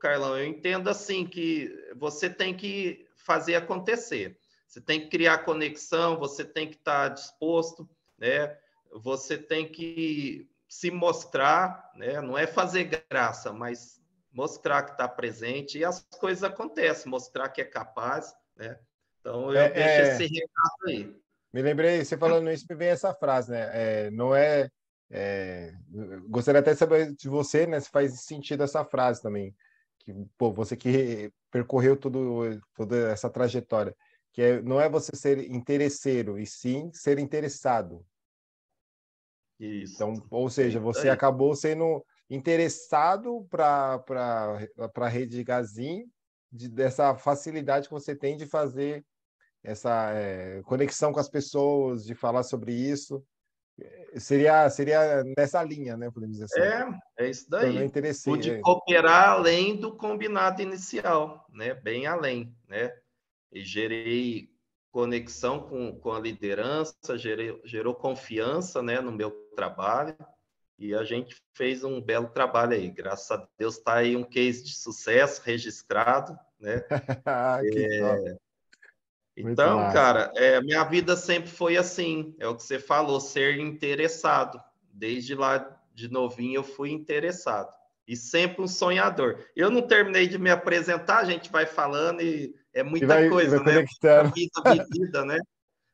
Carlão, eu entendo assim que você tem que fazer acontecer. Você tem que criar conexão, você tem que estar disposto, né? Você tem que se mostrar, né? Não é fazer graça, mas mostrar que está presente e as coisas acontecem, mostrar que é capaz, né? Então eu deixo É, esse recado aí. me lembrei, você falando isso, me vem essa frase, né? Não é, gostaria até de saber de você, né? Se faz sentido essa frase também, que pô, você que percorreu toda essa trajetória, não é você ser interesseiro, e sim ser interessado. Isso. Então, ou É seja, isso você aí. acabou sendo interessado para a rede Gazin, dessa facilidade que você tem de fazer essa conexão com as pessoas, de falar sobre isso. Seria nessa linha, né? Podemos dizer assim. É isso Tornou daí. Pude interessante. cooperar além do combinado inicial, né? Bem além, né? E gerei conexão com a liderança, gerou confiança, né, no meu trabalho, e a gente fez um belo trabalho aí. Graças a Deus está aí um case de sucesso registrado, né? Que top. Muito Então, massa. cara, minha vida sempre foi assim, é o que você falou, ser interessado. Desde lá de novinho eu fui interessado. E sempre um sonhador. Eu não terminei de me apresentar, a gente vai falando e é muita E vai coisa, né? conectando. Muita vida vivida, né?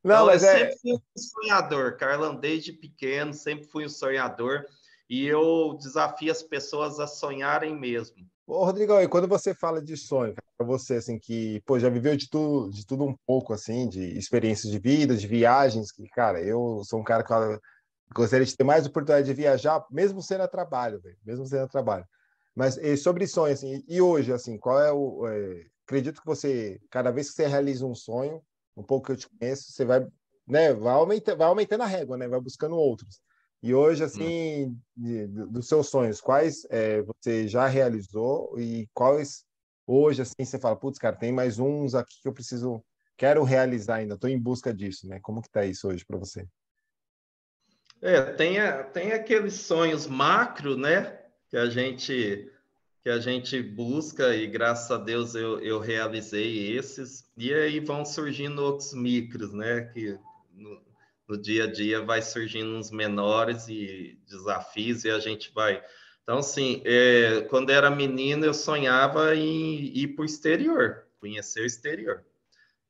Não, Então, eu mas sempre fui um sonhador, Carlão, desde pequeno, sempre fui um sonhador. E eu desafio as pessoas a sonharem mesmo. Ô, Rodrigão, e quando você fala de sonho, para você assim que, pô, já viveu de tudo um pouco assim, de experiências de vida, de viagens, que, cara, eu sou um cara que gostaria de ter mais oportunidade de viajar, mesmo sendo a trabalho, velho, mesmo sendo a trabalho. Mas sobre sonho assim, e hoje assim, qual é acredito que você, cada vez que você realiza um sonho, um pouco que eu te conheço, você vai, né, vai aumentando a régua, né, vai buscando outros. E hoje, Hum. assim, dos seus sonhos, quais você já realizou e quais hoje, assim, você fala, putz, cara, tem mais uns aqui que eu quero realizar ainda, estou em busca disso, né? Como que tá isso hoje para você? Tem aqueles sonhos macro, né? Que a gente busca e graças a Deus eu realizei esses. E aí vão surgindo outros micros, né? Que no dia a dia vai surgindo uns menores e desafios e a gente vai. Então, assim, quando era menino eu sonhava em ir para o exterior, conhecer o exterior.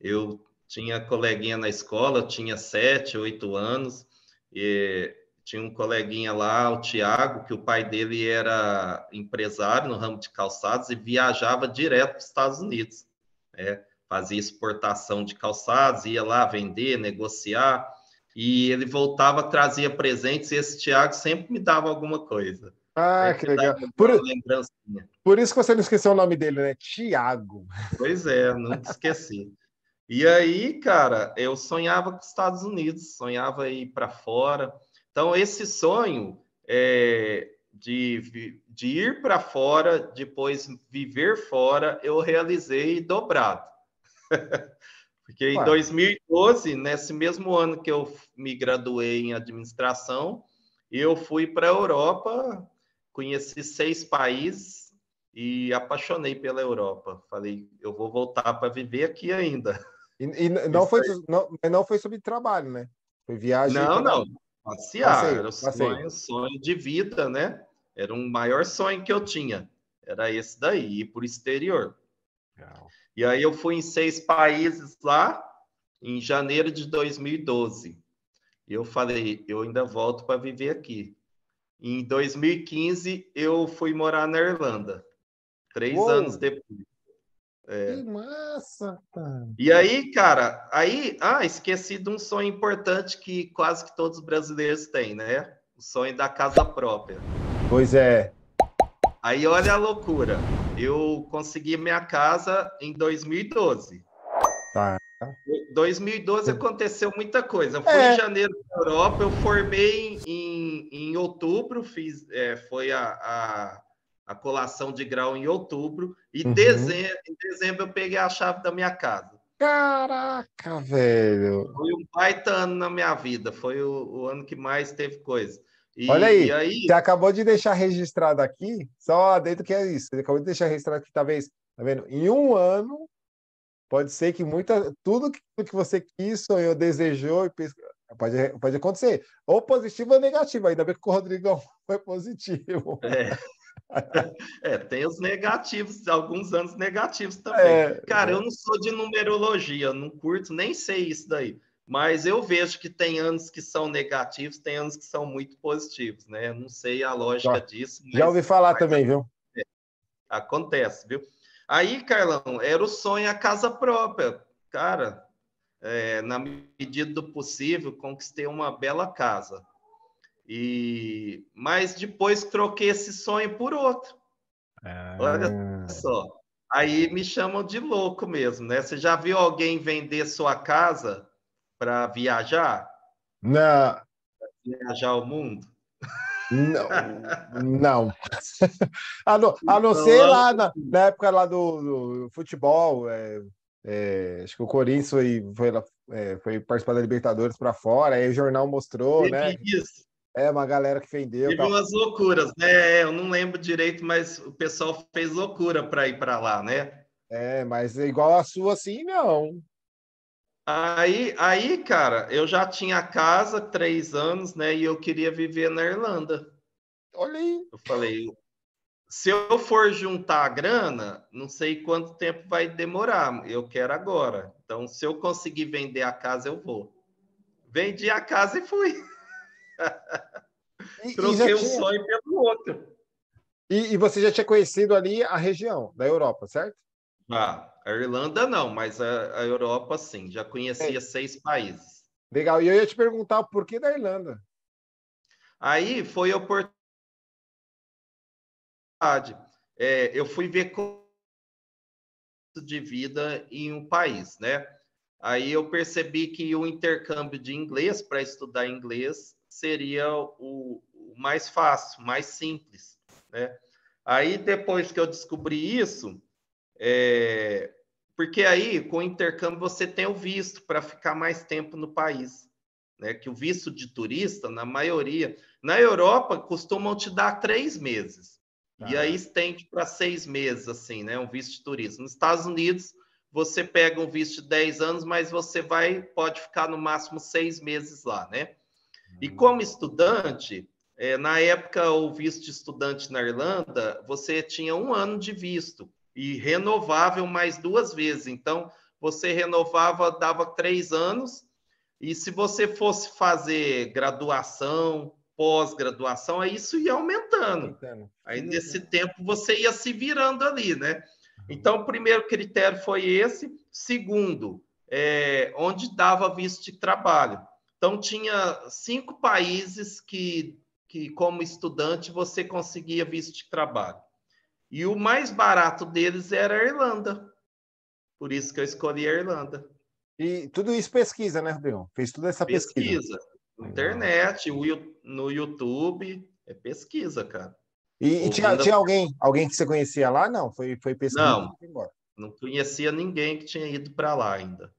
Eu tinha coleguinha na escola, eu tinha 7, 8 anos, e tinha um coleguinha lá, o Tiago, que o pai dele era empresário no ramo de calçados e viajava direto para os Estados Unidos, né? Fazia exportação de calçados, ia lá vender, negociar, e ele voltava, trazia presentes, e esse Tiago sempre me dava alguma coisa, Ah, sempre que me dava legal. uma lembrancinha. Por isso que você não esqueceu o nome dele, né? Tiago. Pois é, nunca esqueci. E aí, cara, eu sonhava com os Estados Unidos, sonhava ir para fora. Então, esse sonho de ir para fora, depois viver fora, eu realizei dobrado. Porque em Ué, 2012, nesse mesmo ano que eu me graduei em administração, eu fui para a Europa, conheci 6 países e apaixonei pela Europa. Falei, eu vou voltar para viver aqui ainda. e Isso aí. não foi sobre trabalho, né? Foi viagem Não, para não. Passear, passeio, era o passeio. sonho de vida, né? Era um maior sonho que eu tinha. Era esse daí, ir para o exterior. Legal. E aí eu fui em 6 países lá, em janeiro de 2012. E eu falei, eu ainda volto para viver aqui. Em 2015, eu fui morar na Irlanda, 3 anos Uou, depois. que massa, cara. E aí, cara, esqueci de um sonho importante que quase que todos os brasileiros têm, né? O sonho da casa própria. Pois é. Aí, olha a loucura. Eu consegui minha casa em 2012. Tá. Em 2012 aconteceu muita coisa. Eu fui em É. janeiro para a Europa, eu formei em outubro, foi a colação de grau em outubro, e Uhum. em dezembro eu peguei a chave da minha casa. Caraca, velho. Foi um baita ano na minha vida, foi o ano que mais teve coisa. Olha E aí, aí, você acabou de deixar registrado aqui, só dentro que é isso. Você acabou de deixar registrado aqui, talvez, tá vendo? Em um ano, pode ser que tudo que você quis, sonhou, desejou, pode acontecer. Ou positivo ou negativo. Ainda bem que o Rodrigão foi positivo. é, tem os negativos, alguns anos negativos também. É, Cara, eu né? não sou de numerologia, não curto, nem sei isso daí. Mas eu vejo que tem anos que são negativos, tem anos que são muito positivos, né? Não sei a lógica disso, Já ouvi falar também, viu? acontece, viu? Aí, Carlão, era o sonho a casa própria. Cara, na medida do possível, conquistei uma bela casa. Mas depois troquei esse sonho por outro. Olha Ah, só. Aí me chamam de louco mesmo, né? Você já viu alguém vender sua casa para viajar? não, Viajar o mundo? não, não. A não ser Então, lá na época lá do futebol, acho que o Corinthians foi participar da Libertadores para fora, aí o jornal mostrou, né? teve isso. Uma galera que vendeu e Teve tal. umas loucuras, né? Eu não lembro direito, mas o pessoal fez loucura para ir para lá, né? Mas é igual a sua, assim, não. Aí, cara, eu já tinha casa 3 anos, né? E eu queria viver na Irlanda. Olha aí. Eu falei, se eu for juntar a grana, não sei quanto tempo vai demorar. Eu quero agora. Então, se eu conseguir vender a casa, eu vou. Vendi a casa e fui. E já Troquei um tinha. sonho pelo outro. E você já tinha conhecido ali a região da Europa, certo? A Irlanda não, mas a Europa sim. Já É, conhecia 6 países. legal. E eu ia te perguntar o porquê da Irlanda. Aí foi a oportunidade. Eu fui ver de vida em um país, né? Aí eu percebi que o intercâmbio de inglês para estudar inglês seria o mais fácil, mais simples, né? Aí depois que eu descobri isso, porque aí com o intercâmbio você tem o visto para ficar mais tempo no país, né? Que o visto de turista, na maioria, na Europa costumam te dar 3 meses e aí Ah, estende para 6 meses, assim, né? Um visto de turista. Nos Estados Unidos você pega um visto de 10 anos, mas você pode ficar no máximo 6 meses lá, né? E como estudante, na época, o visto de estudante na Irlanda, você tinha 1 ano de visto e renovável mais 2 vezes. Então, você renovava, dava 3 anos, e se você fosse fazer graduação, pós-graduação, aí isso ia aumentando. aumentando. Que Aí, nesse legal. tempo, você ia se virando ali, né? Então, o primeiro critério foi esse. Segundo, onde dava visto de trabalho. Então, tinha 5 países que, como estudante, você conseguia visto de trabalho. E o mais barato deles era a Irlanda. Por isso que eu escolhi a Irlanda. E tudo isso pesquisa, né, Rodrigo? Fez toda essa pesquisa. Pesquisa. Legal. Internet, no YouTube, é pesquisa, cara. E tinha, Ouvindo tinha alguém que você conhecia lá? Não, foi pesquisa Não, e foi embora. não conhecia ninguém que tinha ido para lá ainda.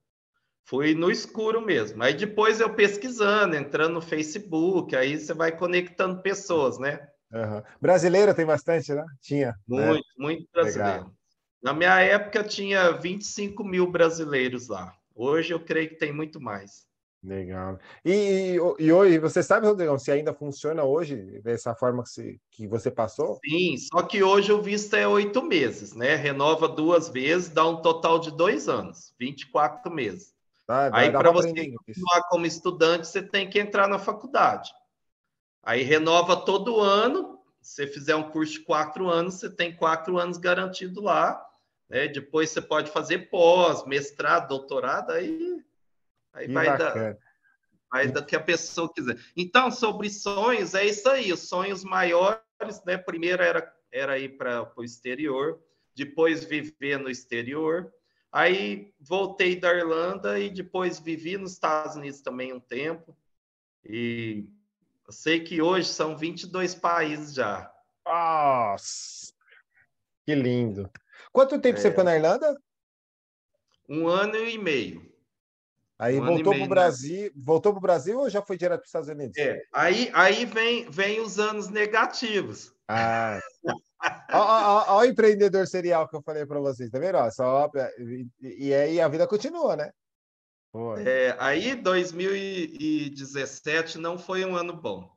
Fui no escuro mesmo. Aí depois eu pesquisando, entrando no Facebook, aí você vai conectando pessoas, né? Aham. Brasileira tem bastante, né? Tinha, né? Muito, muito Legal, brasileiro. Na minha época tinha 25 mil brasileiros lá. Hoje eu creio que tem muito mais. legal. E hoje, você sabe, Rodrigão, se ainda funciona hoje, dessa forma que você passou? Sim, só que hoje o visto é 8 meses, né? Renova 2 vezes, dá um total de 2 anos, 24 meses. Tá? Dá, Aí, dá para para você aprender inglês. continuar como estudante, você tem que entrar na faculdade. Aí renova todo ano. Se você fizer um curso de 4 anos, você tem 4 anos garantido lá. Né? Depois você pode fazer pós, mestrado, doutorado, aí Que vai bacana. do que a pessoa quiser. Então, sobre sonhos, é isso aí. Os sonhos maiores, né? Primeiro era ir para o exterior, depois viver no exterior. Aí voltei da Irlanda e depois vivi nos Estados Unidos também um tempo. E eu sei que hoje são 22 países já. Nossa, que lindo. Quanto tempo você ficou na Irlanda? 1 ano e meio. Aí Um ano e meio, né? voltou para o Brasil ou já foi direto para os Estados Unidos? Aí vem os anos negativos. Ah, ó, o empreendedor serial que eu falei para vocês, tá vendo? Ó, e aí a vida continua, né? Pô. Aí 2017 não foi um ano bom.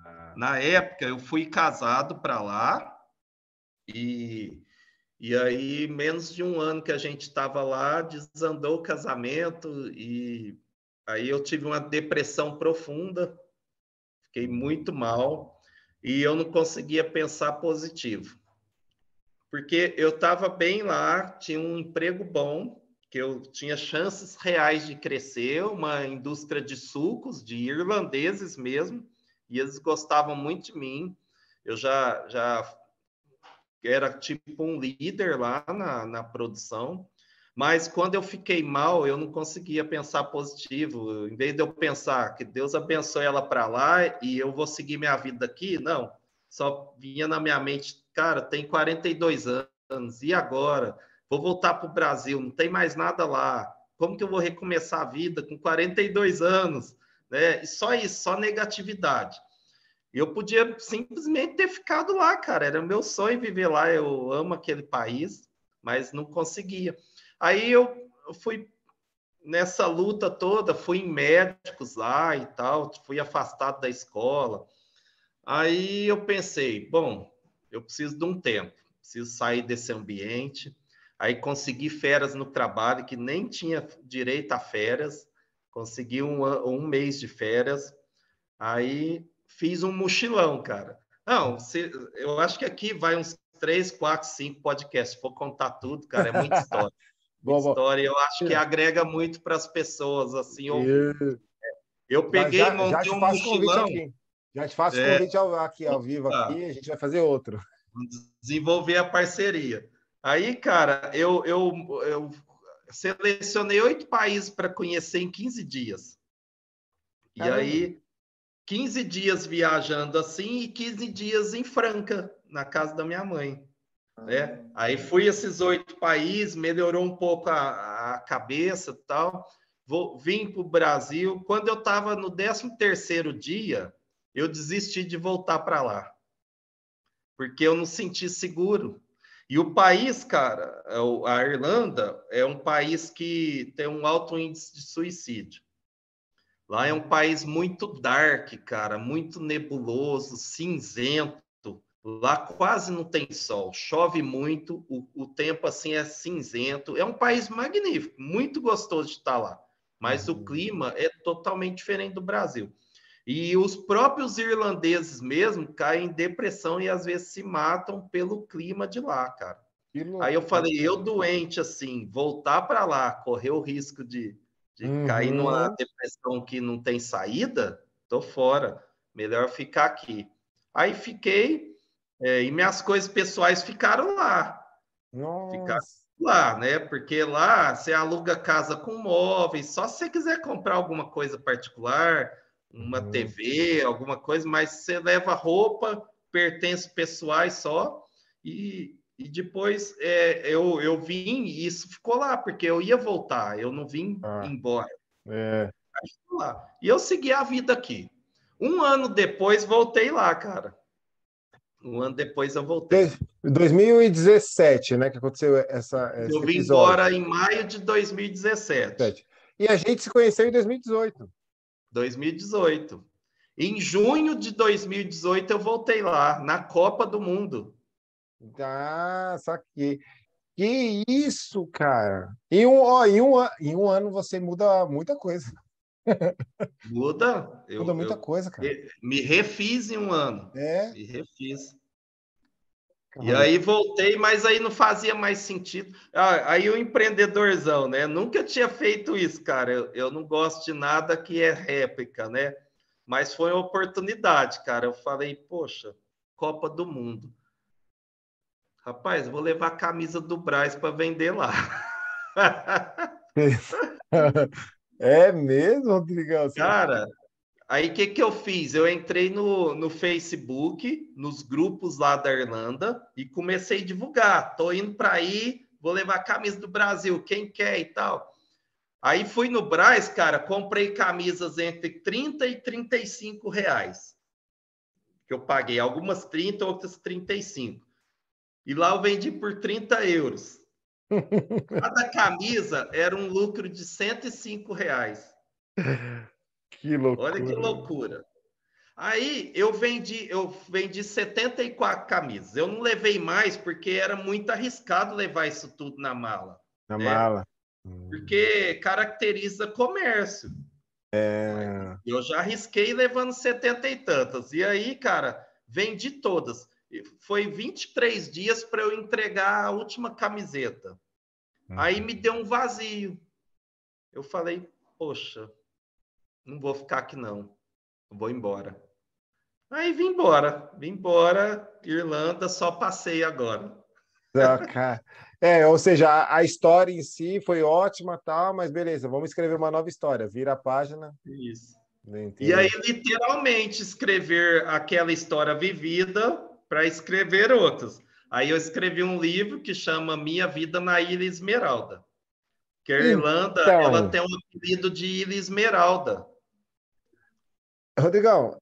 Ah, Na época, eu fui casado para lá e, e aí, menos de um ano que a gente estava lá, desandou o casamento e aí eu tive uma depressão profunda, fiquei muito mal e eu não conseguia pensar positivo. Porque eu estava bem lá, tinha um emprego bom, que eu tinha chances reais de crescer, uma indústria de sucos, de irlandeses mesmo, e eles gostavam muito de mim. Eu já era tipo um líder lá na produção, mas quando eu fiquei mal, eu não conseguia pensar positivo. Em vez de eu pensar que Deus abençoe ela para lá e eu vou seguir minha vida aqui, não. Só vinha na minha mente, cara, tem 42 anos, e agora? Vou voltar para o Brasil, não tem mais nada lá. Como que eu vou recomeçar a vida com 42 anos? Né? E só isso, só negatividade. Eu podia simplesmente ter ficado lá, cara. Era meu sonho viver lá. Eu amo aquele país, mas não conseguia. Aí eu fui nessa luta toda, fui em médicos lá e tal, fui afastado da escola. Aí eu pensei, bom, eu preciso de um tempo, preciso sair desse ambiente. Aí consegui férias no trabalho, que nem tinha direito a férias, consegui um mês de férias. Aí fiz um mochilão, cara. Não, eu acho que aqui vai uns 3, 4, 5 podcasts. Se for contar tudo, cara, é muita história. Muita bom, bom. história. Eu acho que agrega muito para as pessoas, assim, ouvir. E Eu já, peguei, já, já montei te um faço convite mochilão. aqui. Já te faço É, convite aqui ao vivo opa, aqui, a gente vai fazer outro. desenvolver a parceria. Aí, cara, eu selecionei 8 países para conhecer em 15 dias. E Caramba. aí 15 dias viajando assim e 15 dias em Franca, na casa da minha mãe. Né? Aí fui esses 8 países, melhorou um pouco a cabeça e tal. Vim para o Brasil. Quando eu estava no 13º dia, eu desisti de voltar para lá, porque eu não senti seguro. E o país, cara, a Irlanda, é um país que tem um alto índice de suicídio. Lá é um país muito dark, cara, muito nebuloso, cinzento. Lá quase não tem sol, chove muito, o tempo assim é cinzento. É um país magnífico, muito gostoso de estar lá. Mas o Uhum. clima é totalmente diferente do Brasil. E os próprios irlandeses mesmo caem em depressão e às vezes se matam pelo clima de lá, cara. Que Aí eu loucura. falei, eu doente assim, voltar para lá, correr o risco de cair numa Uhum. depressão que não tem saída, tô fora. Melhor ficar aqui. Aí fiquei, e minhas coisas pessoais ficaram lá. Ficaram Nossa. lá, né? Porque lá você aluga casa com móveis, só se você quiser comprar alguma coisa particular, uma Uhum. TV, alguma coisa, mas você leva roupa, pertences pessoais só, e depois eu vim e isso ficou lá, porque eu ia voltar, eu não vim Ah, embora. é. Aí ficou lá. E eu segui a vida aqui. Um ano depois, voltei lá, cara. Um ano depois eu voltei. 2017, né, que aconteceu esse Eu vim episódio. embora em maio de 2017. 17. E a gente se conheceu em 2018. 2018. Em junho de 2018 eu voltei lá, na Copa do Mundo. Ah, saquei. Que isso, cara? Em um ano você muda muita coisa. Muda, Muda muita coisa, cara. me refiz em um ano. É, Me refiz. E cara. aí voltei, mas aí não fazia mais sentido. Aí o empreendedorzão, né? Nunca tinha feito isso, cara. Eu não gosto de nada que é réplica, né? Mas foi uma oportunidade, cara. Eu falei, poxa, Copa do Mundo. Rapaz, vou levar a camisa do Brás para vender lá. É mesmo, Rodrigão? Cara, aí o que eu fiz? Eu entrei no Facebook, nos grupos lá da Irlanda, e comecei a divulgar. Tô indo para aí, vou levar a camisa do Brasil, quem quer e tal. Aí fui no Brás, cara, comprei camisas entre 30 e 35 reais. Que eu paguei, algumas 30, outras 35. E lá eu vendi por 30 euros. Cada camisa era um lucro de 105 reais. Que Olha que loucura. loucura. Aí eu vendi 74 camisas. Eu não levei mais porque era muito arriscado levar isso tudo na mala, Na né? mala. Porque caracteriza comércio. É... Eu já arrisquei levando 70 e tantas. E aí, cara, vendi todas. Foi 23 dias para eu entregar a última camiseta. Aí me deu um vazio. Eu falei, poxa, não vou ficar aqui não. Vou embora. Aí vim embora, Irlanda, só passei agora. Cara. Ou seja, a história em si foi ótima, tal, mas beleza, vamos escrever uma nova história. Vira a página. Isso. E aí, Entendi. literalmente, escrever aquela história vivida para escrever outras. Aí eu escrevi um livro que chama Minha Vida na Ilha Esmeralda. Que a Irlanda, ela Então, tem um apelido de Ilha Esmeralda. Rodrigão,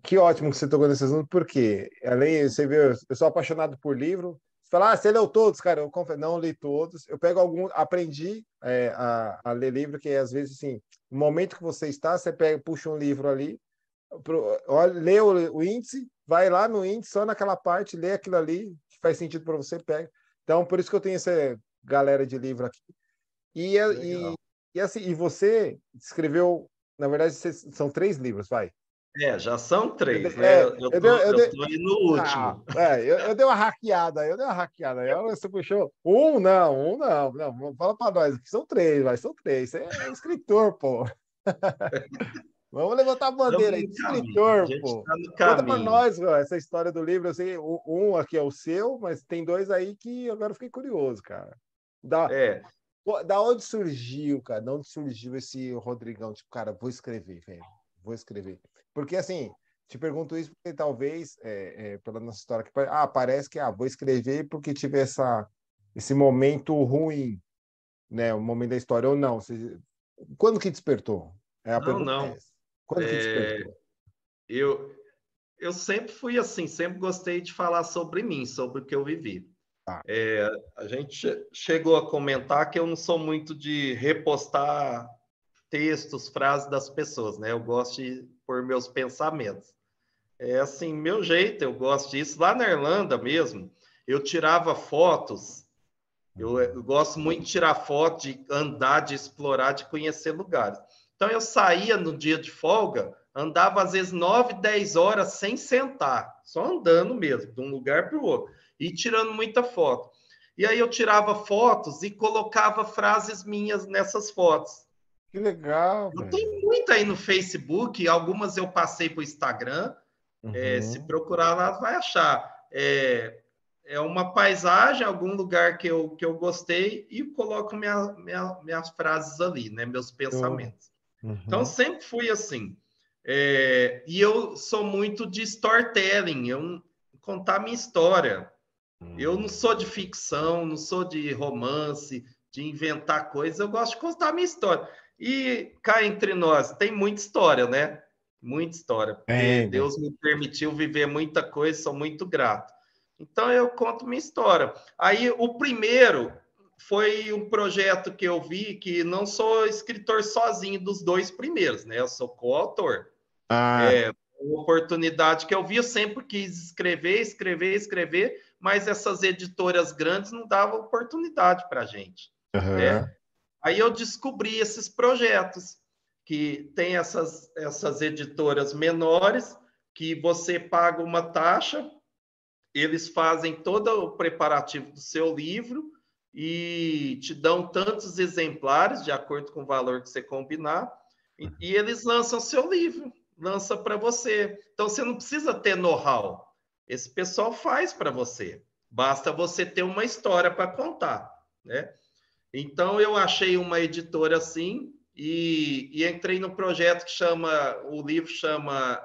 que ótimo que você tocou nesse assunto, porque além, você viu, eu sou apaixonado por livro. Você fala, você leu todos, cara? Eu confesso, não li todos. Eu pego algum, aprendi a ler livro, que às vezes, assim, no momento que você está, você pega, puxa um livro ali, olha, lê o índice, vai lá no índice, só naquela parte, lê aquilo ali, que faz sentido para você, pega. Então, por isso que eu tenho essa galera de livro aqui. E, e, Legal. e assim, e você escreveu, na verdade, são 3 livros, vai. Já são Eu, 3, né? é, eu, dei, eu, Eu dei, tô indo no ah, último. eu dei uma hackeada, eu dei uma hackeada. Você puxou não. Fala para nós, que são 3, vai, são 3. Você é escritor, pô. Vamos levantar a Estamos bandeira aí de no caminho. A escritor, gente pô. está no Conta para caminho. nós, ó, essa história do livro. Eu sei, um aqui é o seu, mas tem 2 aí que agora eu fiquei curioso, cara. Da, É, da onde surgiu, cara? Da onde surgiu esse Rodrigão? Tipo, cara, vou escrever, velho. Vou escrever. Porque, assim, te pergunto isso porque talvez, pela nossa história, que parece que, vou escrever porque tive esse momento ruim, né? O momento da história, ou não. Quando que despertou? A não, pergunta é não. essa. Quando que despertou? Eu, eu sempre fui assim, sempre gostei de falar sobre mim, sobre o que eu vivi. Tá. A gente chegou a comentar que eu não sou muito de repostar textos, frases das pessoas, né? Eu gosto de pôr meus pensamentos. É assim, meu jeito, eu gosto disso. Lá na Irlanda mesmo, eu tirava fotos. Eu gosto muito de tirar foto, de andar, de explorar, de conhecer lugares. Então eu saía no dia de folga, andava às vezes 9, 10 horas sem sentar, só andando mesmo, de um lugar para o outro, e tirando muita foto. E aí eu tirava fotos e colocava frases minhas nessas fotos. Que legal, Eu velho. tenho muito aí no Facebook, algumas eu passei para o Instagram. Se Uhum. procurar lá, vai achar. É uma paisagem, algum lugar que eu gostei e coloco minhas frases ali, né? Meus Show. pensamentos. Então, Uhum. sempre fui assim. E eu sou muito de storytelling, eu contar minha história. Eu não sou de ficção, não sou de romance, de inventar coisas, eu gosto de contar minha história. E cá entre nós, tem muita história, né? Muita história, porque Bem, bem. Deus me permitiu viver muita coisa, sou muito grato. Então eu conto minha história. Aí o primeiro foi um projeto que eu vi que não sou escritor sozinho dos 2 primeiros, né? Eu sou coautor. Ah, Uma oportunidade que eu vi, eu sempre quis escrever, mas essas editoras grandes não davam oportunidade para a gente, né? aham. Aí eu descobri esses projetos, que tem essas editoras menores, que você paga uma taxa, eles fazem todo o preparativo do seu livro e te dão tantos exemplares, de acordo com o valor que você combinar, e eles lançam seu livro, lança para você. Então você não precisa ter know-how. Esse pessoal faz para você. Basta você ter uma história para contar, né? Então eu achei uma editora assim e entrei no projeto que o livro chama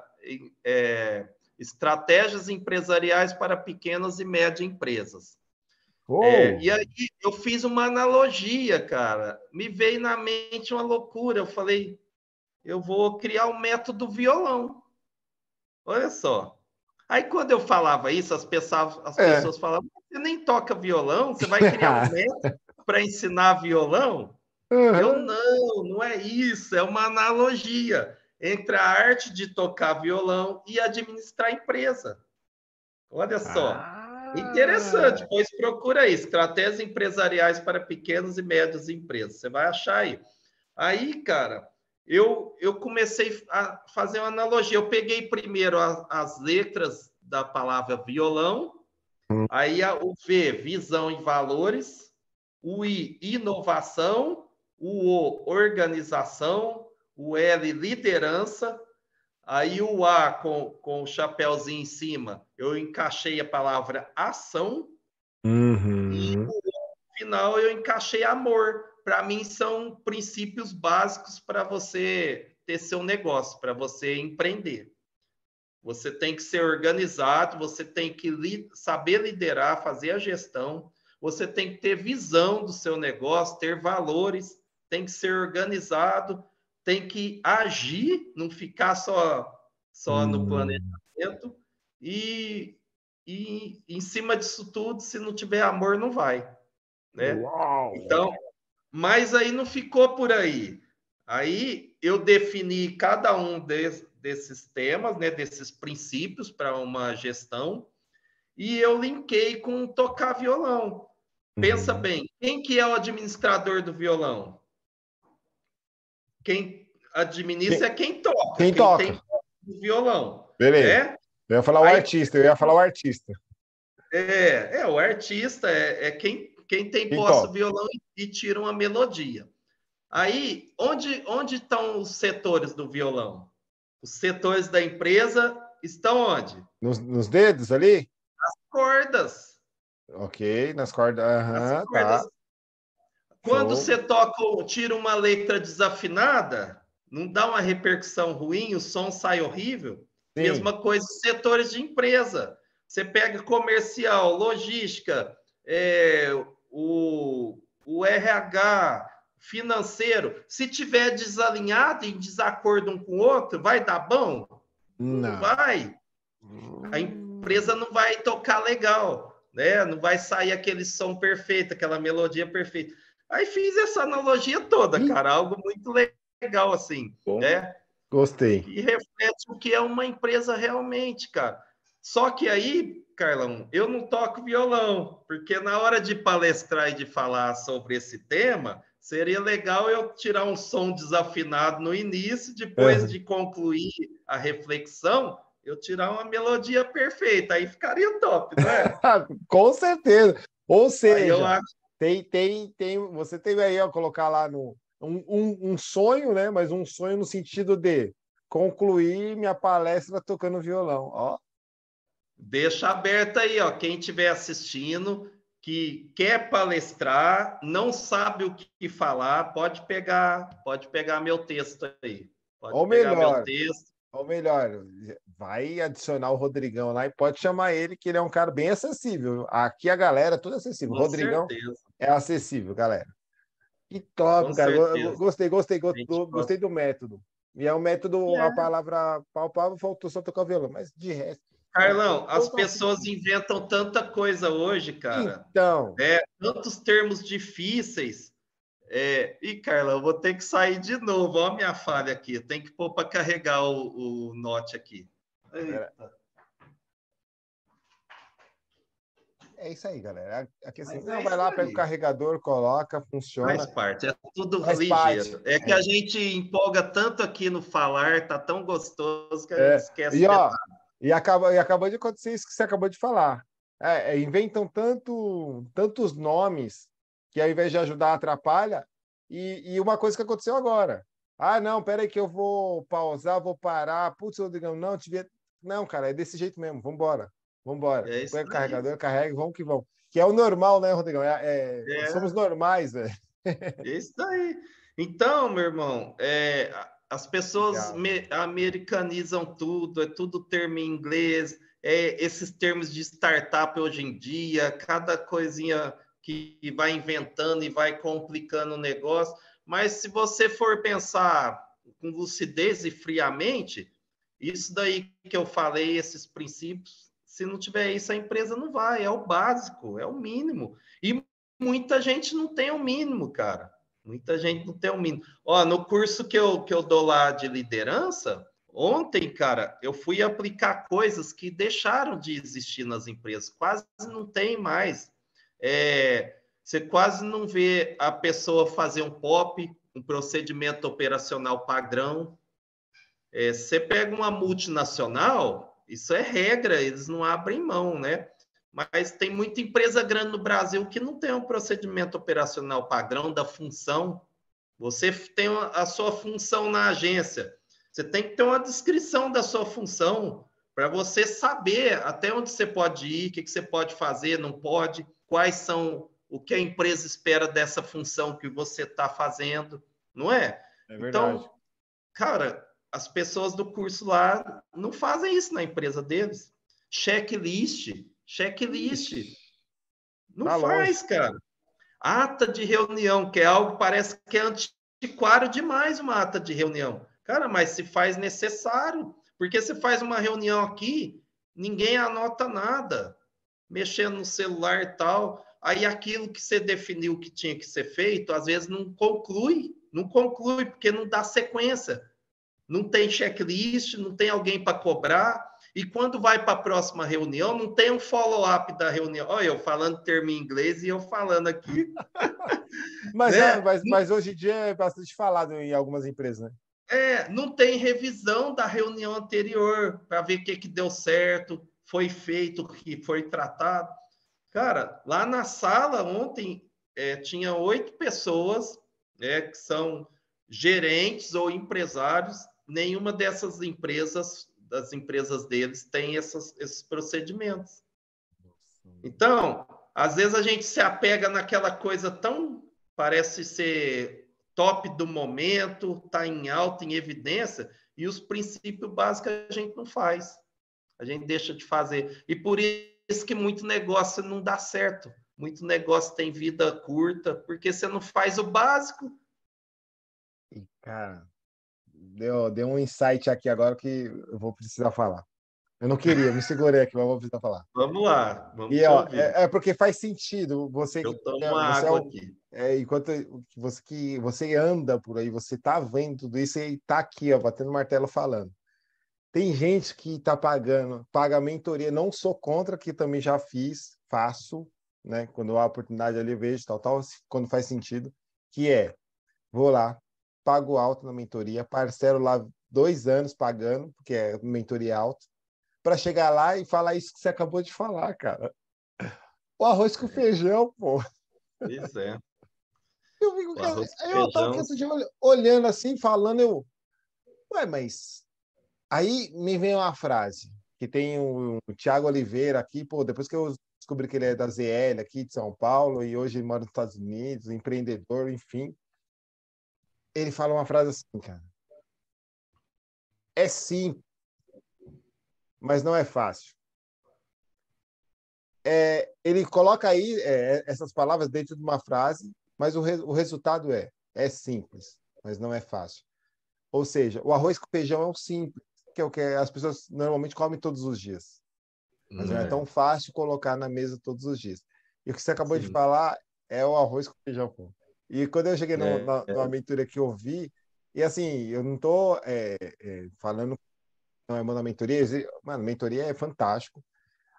Estratégias Empresariais para Pequenas e Médias Empresas. Oh! E aí eu fiz uma analogia, cara. Me veio na mente uma loucura. Eu falei, eu vou criar um método violão. Olha só. Aí quando eu falava isso, as É. pessoas falavam, você nem toca violão, você vai criar um método para ensinar violão? Eu Uhum. não é isso, é uma analogia entre a arte de tocar violão e administrar a empresa. Olha só. Ah! Interessante, pois procura aí, estratégias empresariais para pequenas e médias empresas. Você vai achar aí. Aí, cara, eu comecei a fazer uma analogia. Eu peguei primeiro as letras da palavra violão, aí o V, visão e valores, o I, inovação, o organização, o L, liderança, aí o A com o chapéuzinho em cima, eu encaixei a palavra ação, e Uhum. no final eu encaixei amor. Para mim, são princípios básicos para você ter seu negócio, para você empreender. Você tem que ser organizado, você tem que saber liderar, fazer a gestão, você tem que ter visão do seu negócio, ter valores, tem que ser organizado, tem que agir, não ficar só no Hum. planejamento e em cima disso tudo, se não tiver amor, não vai, né? Uau! Então, mas aí não ficou por aí. Aí eu defini cada um desses temas, né, desses princípios para uma gestão, e eu linkei com tocar violão. Pensa Uhum. bem, quem que é o administrador do violão? Quem administra Quem, é quem toca, quem quem toca? tem o violão, Beleza. né? Eu ia falar o Aí artista, eu ia falar o artista. o artista é quem tem Quem posse toca? do violão e tira uma melodia. Aí, onde estão os setores do violão? Os setores da empresa estão onde? Nos dedos ali? Cordas. Ok, nas cordas. As Aham, tá. cordas. Quando Show. você toca ou tira uma letra desafinada, não dá uma repercussão ruim, o som sai horrível? Sim. Mesma coisa, setores de empresa. Você pega comercial, logística, o RH, financeiro. Se tiver desalinhado, em desacordo um com o outro, vai dar bom? Não Não. vai. A empresa não vai tocar legal, né? Não vai sair aquele som perfeito, aquela melodia perfeita. Aí fiz essa analogia toda, Ih, cara, algo muito legal assim, bom. né? Gostei. Que reflete o que é uma empresa realmente, cara. Só que aí, Carlão, eu não toco violão, porque na hora de palestrar e de falar sobre esse tema, seria legal eu tirar um som desafinado no início, depois Aham. de concluir a reflexão, eu tirar uma melodia perfeita, aí ficaria top, não é? Com certeza. Ou Aí eu seja, acho, você tem aí, ó, colocar lá no um sonho, né? Mas um sonho no sentido de concluir minha palestra tocando violão. Ó, deixa aberto aí, ó, quem estiver assistindo, que quer palestrar, não sabe o que falar, pode pegar meu texto aí. Pode ou pegar meu melhor, texto, ou melhor, vai adicionar o Rodrigão lá e pode chamar ele, que ele é um cara bem acessível. Aqui a galera é tudo acessível. O com Rodrigão certeza, é acessível, galera. Que com top, cara. certeza. A gente Gostei do método. E é um método, a é. palavra palpável, faltou só tocar o violão. Mas de resto, Carlão, as todo pessoas sentido. inventam tanta coisa hoje, cara. Então, Tantos termos difíceis. Ih, Carlão, eu vou ter que sair de novo. Olha a minha falha aqui. Tem que pôr para carregar o note aqui. era- Eita, é isso aí, galera. Aqui assim, mas é não, vai isso lá, pega o aí. carregador, coloca, Faz funciona, parte, é tudo faz parte. ligeiro. É que a gente empolga tanto aqui no falar, tá tão gostoso que a gente É, esquece e de. ó, e acabou de acontecer isso que você acabou de falar. Inventam tantos nomes que ao invés de ajudar, atrapalha. E uma coisa que aconteceu agora. Ah, não, peraí que eu vou pausar, vou parar. Putz, Rodrigão, não, devia. Não, cara, é desse jeito mesmo. Vambora. Vambora. É isso Pega o aí. carregador, carrega, vamos que vamos. Que é o normal, né, Rodrigão? Somos É, normais, velho. é isso aí. Então, meu irmão, as pessoas Legal. americanizam tudo, é tudo termo em inglês. esses termos de startup hoje em dia, cada coisinha que vai inventando e vai complicando o negócio. Mas se você for pensar com lucidez e friamente, isso daí que eu falei, esses princípios, se não tiver isso, a empresa não vai. É o básico, é o mínimo. E muita gente não tem o mínimo, cara. Muita gente não tem o mínimo. Ó, no curso que eu dou lá de liderança, ontem, cara, eu fui aplicar coisas que deixaram de existir nas empresas. Quase não tem mais. Você quase não vê a pessoa fazer um POP, um procedimento operacional padrão. Você pega uma multinacional, isso é regra, eles não abrem mão, né? Mas tem muita empresa grande no Brasil que não tem um procedimento operacional padrão da função. Você tem a sua função na agência. Você tem que ter uma descrição da sua função para você saber até onde você pode ir, o que você pode fazer, não pode, quais são o que a empresa espera dessa função que você está fazendo, não é? É verdade. Então, cara, as pessoas do curso lá não fazem isso na empresa deles. Checklist. Ixi, Não tá longe. faz, cara. Ata de reunião, que é algo parece que é antiquário demais uma ata de reunião. Cara, mas se faz necessário, porque você faz uma reunião aqui, ninguém anota nada, mexendo no celular e tal. Aí aquilo que você definiu que tinha que ser feito, às vezes não conclui, porque não dá sequência. Não tem checklist, não tem alguém para cobrar. E quando vai para a próxima reunião, não tem um follow-up da reunião. Olha, eu falando termo em inglês e eu falando aqui, Mas, né? mas hoje em dia é bastante falado em algumas empresas, né? Não tem revisão da reunião anterior para ver o que deu certo, foi feito, o que foi tratado. Cara, lá na sala ontem tinha 8 pessoas, que são gerentes ou empresários. Nenhuma dessas empresas, das empresas deles, tem esses procedimentos. Então, às vezes a gente se apega naquela coisa tão, parece ser top do momento, está em alta, em evidência, e os princípios básicos a gente não faz. A gente deixa de fazer. E por isso que muito negócio não dá certo. Muito negócio tem vida curta, porque você não faz o básico. E, cara, deu um insight aqui agora que eu vou precisar falar. Eu não queria, me segurei aqui, mas vou precisar falar. Vamos lá, vamos E te ó, ouvir. é porque faz sentido. Eu tomo uma água aqui. Enquanto que você anda por aí, você tá vendo tudo isso e tá aqui, ó, batendo martelo falando. Tem gente que tá paga a mentoria. Não sou contra, que também já fiz, faço, né? Quando há oportunidade ali, eu vejo, tal, quando faz sentido, que vou lá, pago alto na mentoria, parcelo lá 2 anos pagando, porque é mentoria alta, para chegar lá e falar isso que você acabou de falar, cara. O arroz com feijão, pô. Pois é. Eu fico, O arroz com eu tava feijão. olhando assim, falando, ué, mas aí me vem uma frase que tem o Thiago Oliveira aqui, pô, depois que eu descobri que ele é da ZL aqui de São Paulo e hoje ele mora nos Estados Unidos, empreendedor, enfim. Ele fala uma frase assim, cara. É simples, mas não é fácil. Ele coloca aí essas palavras dentro de uma frase, mas o resultado é simples, mas não é fácil. Ou seja, o arroz com feijão é o simples, que é o que as pessoas normalmente comem todos os dias. Mas não é tão fácil colocar na mesa todos os dias. E o que você acabou de Sim. falar é o arroz com feijão. Pô. E quando eu cheguei numa mentoria que eu vi, e assim, eu não estou falando não é uma mentoria, mano, mentoria é fantástico.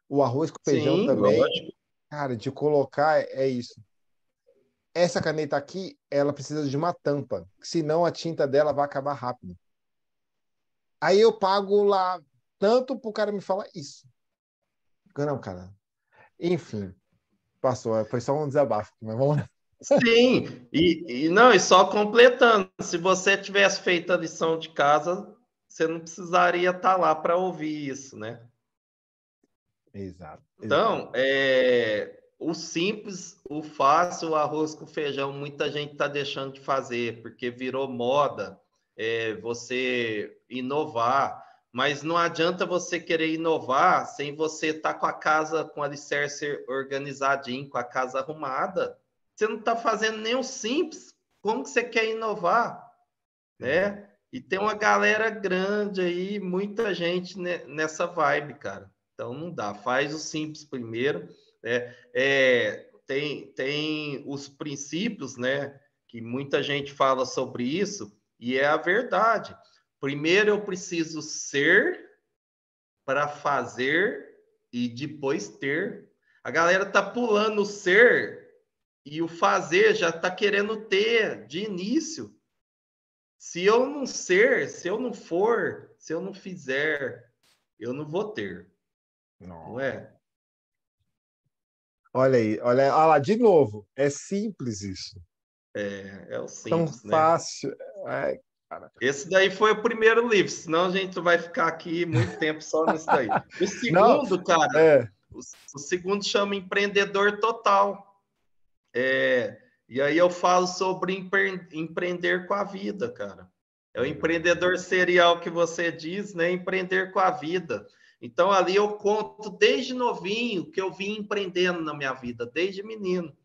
O arroz com feijão Sim, também, lógico. cara, de colocar é isso. Essa caneta aqui, ela precisa de uma tampa, senão a tinta dela vai acabar rápido. Aí eu pago lá tanto pro cara me falar isso. Não, cara. Enfim, passou. Foi só um desabafo, mas vamos lá. Sim, e só completando, se você tivesse feito a lição de casa, você não precisaria estar lá para ouvir isso, né? Exato, exato. Então, o simples, o fácil, o arroz com feijão, muita gente está deixando de fazer, porque virou moda você inovar. Mas não adianta você querer inovar sem você estar com a casa, com o alicerce organizadinho, com a casa arrumada. Você não está fazendo nem o simples. Como que você quer inovar? Né? E tem uma galera grande aí, muita gente nessa vibe, cara. Então não dá. Faz o simples primeiro. Né? Tem os princípios, né? Que muita gente fala sobre isso, e é a verdade. Primeiro eu preciso ser para fazer e depois ter. A galera tá pulando o ser e o fazer já tá querendo ter de início. Se eu não ser, se eu não for, se eu não fizer, eu não vou ter. Não é? Olha aí, olha lá, de novo, é simples isso. É o Tão simples, né? fácil. Ai, cara. Esse daí foi o primeiro livro, senão a gente vai ficar aqui muito tempo só nisso daí. O Não, segundo, cara, é. o segundo chama Empreendedor Total. E aí eu falo sobre empreender com a vida, cara. É o empreendedor serial que você diz, né? Empreender com a vida. Então, ali eu conto desde novinho que eu vim empreendendo na minha vida, desde menino.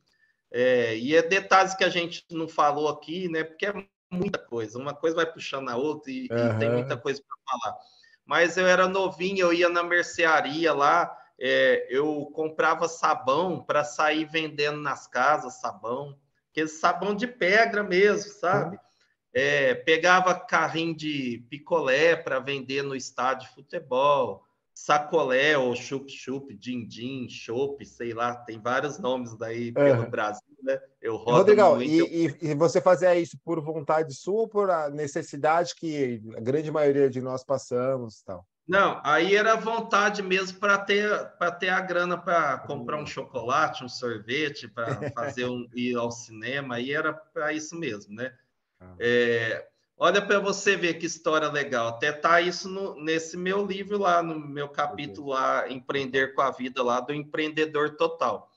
E é detalhes que a gente não falou aqui, né? Porque é muita coisa. Uma coisa vai puxando a outra e tem muita Aham. coisa para falar. Mas eu era novinho, eu ia na mercearia lá, eu comprava sabão para sair vendendo nas casas, sabão. Aquele sabão de pedra mesmo, sabe? Pegava carrinho de picolé para vender no estádio de futebol, sacolé ou chup-chup, din-din, chopp, sei lá, tem vários nomes daí pelo Aham. Brasil, né? Eu rodo Rodrigão, muito. e você fazia isso por vontade sua ou por a necessidade que a grande maioria de nós passamos, tal? Não, aí era vontade mesmo para ter a grana para comprar um chocolate, um sorvete, para ir ao cinema, aí era para isso mesmo, né? Olha para você ver que história legal. Até tá isso nesse meu livro lá, no meu capítulo lá, Empreender com a Vida, lá do Empreendedor Total.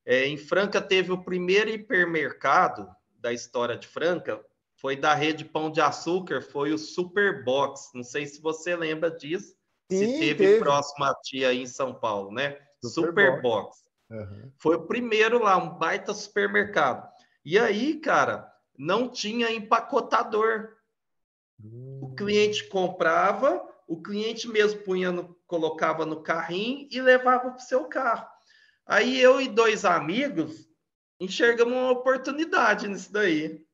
Em Franca teve o primeiro hipermercado da história de Franca, foi da rede Pão de Açúcar, foi o Superbox. Não sei se você lembra disso, se Sim, teve teve. próximo a ti aí em São Paulo, né? Superbox. Superbox. Aham. Foi o primeiro lá, um baita supermercado. E aí, cara, não tinha empacotador. O cliente comprava, o cliente mesmo colocava no carrinho e levava para o seu carro. Aí eu e dois amigos enxergamos uma oportunidade nisso daí.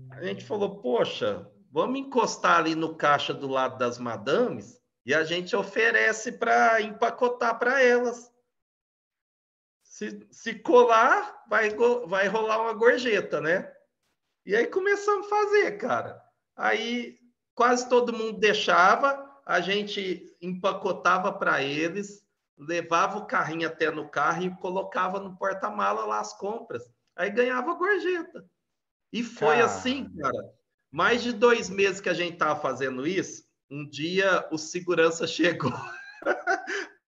A gente falou, poxa, vamos encostar ali no caixa do lado das madames e a gente oferece para empacotar para elas. Se colar, vai rolar uma gorjeta, né? E aí começamos a fazer, cara. Aí quase todo mundo deixava, a gente empacotava para eles, levava o carrinho até no carro e colocava no porta-mala lá as compras. Aí ganhava gorjeta. E foi Cara, assim, cara. Mais de 2 meses que a gente estava fazendo isso, um dia o segurança chegou,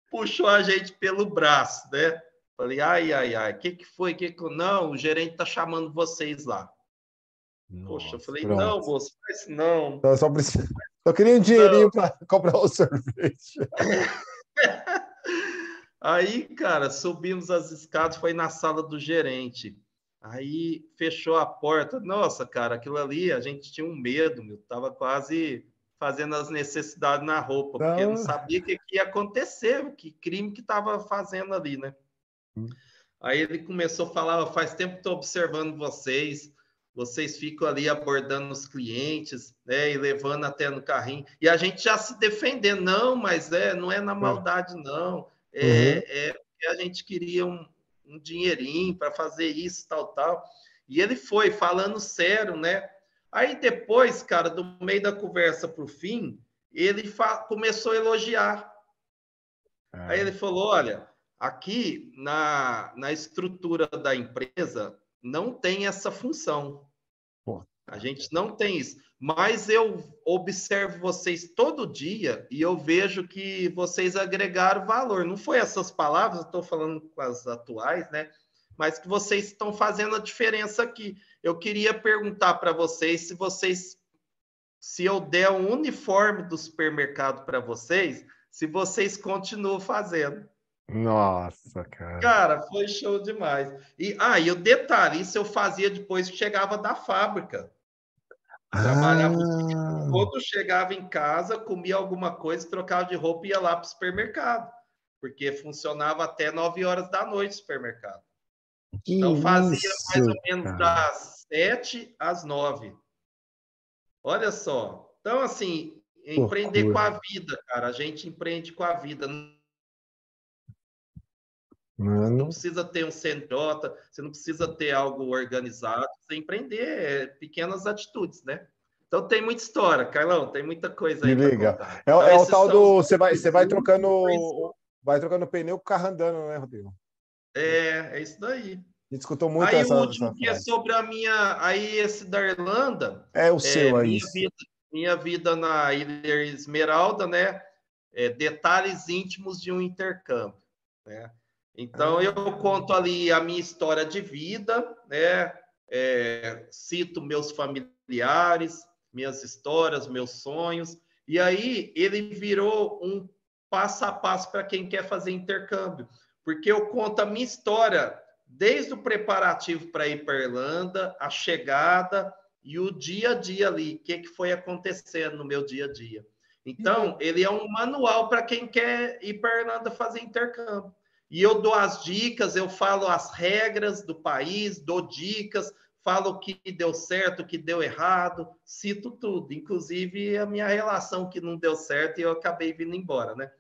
puxou a gente pelo braço, né? Falei, ai, ai, ai, o que foi? Não, o gerente tá chamando vocês lá. Poxa, eu nossa, falei, pronto. não, moço, faz não. Só preciso... Só queria um Não. dinheirinho para comprar o sorvete. Aí, cara, subimos as escadas, foi na sala do gerente. Aí fechou a porta. Nossa, cara, aquilo ali, a gente tinha um medo, meu. Tava quase fazendo as necessidades na roupa, porque não Não. sabia o que ia acontecer, que crime que tava fazendo ali, né? Aí ele começou a falar: faz tempo que estou observando vocês, vocês ficam ali abordando os clientes, né, e levando até no carrinho. E a gente já se defendendo, não, mas não é na maldade, não. Uhum. Porque a gente queria um dinheirinho para fazer isso, tal, tal. E ele foi falando sério, né? Aí depois, cara, do meio da conversa para o fim, ele começou a elogiar. Aí Ah, ele falou: olha, aqui na estrutura da empresa não tem essa função. pô. A gente não tem isso. Mas eu observo vocês todo dia e eu vejo que vocês agregaram valor. Não foi essas palavras, eu estou falando com as atuais, né? Mas que vocês estão fazendo a diferença aqui. Eu queria perguntar para vocês se vocês se eu der um uniforme do supermercado para vocês, se vocês continuam fazendo. Nossa, cara. Cara, foi show demais. E o detalhe, isso eu fazia depois que chegava da fábrica. Trabalhava o dia todo, chegava em casa, comia alguma coisa, trocava de roupa e ia lá para o supermercado. Porque funcionava até 9 horas da noite o supermercado. Que Então fazia mais isso, ou menos cara. das 7 às 9. Olha só. Então, assim, empreender com Loucura. a vida, cara. A gente empreende com a vida. Não Mano, precisa ter um CNJ, você não precisa ter algo organizado. Você empreender pequenas atitudes, né? Então tem muita história, Carlão, tem muita coisa que aí para legal. contar. É, Então, é o esses tal são os do. dois Você vai livros. vai trocando pneu com o carro andando, né, Rodrigo? É isso daí. A gente escutou muito Aí o essa último que é frase. sobre a minha. Aí esse da Irlanda, É o seu aí. minha vida na Ilha Esmeralda, né? Detalhes íntimos de um intercâmbio, né? Então eu conto ali a minha história de vida, né? Cito meus familiares, minhas histórias, meus sonhos, e aí ele virou um passo a passo para quem quer fazer intercâmbio, porque eu conto a minha história desde o preparativo para ir para a Irlanda, a chegada e o dia a dia ali, o que foi acontecendo no meu dia a dia. Então, ele é um manual para quem quer ir para a Irlanda fazer intercâmbio. E eu dou as dicas, eu falo as regras do país, dou dicas, falo o que deu certo, o que deu errado, cito tudo, inclusive a minha relação que não deu certo e eu acabei vindo embora, né?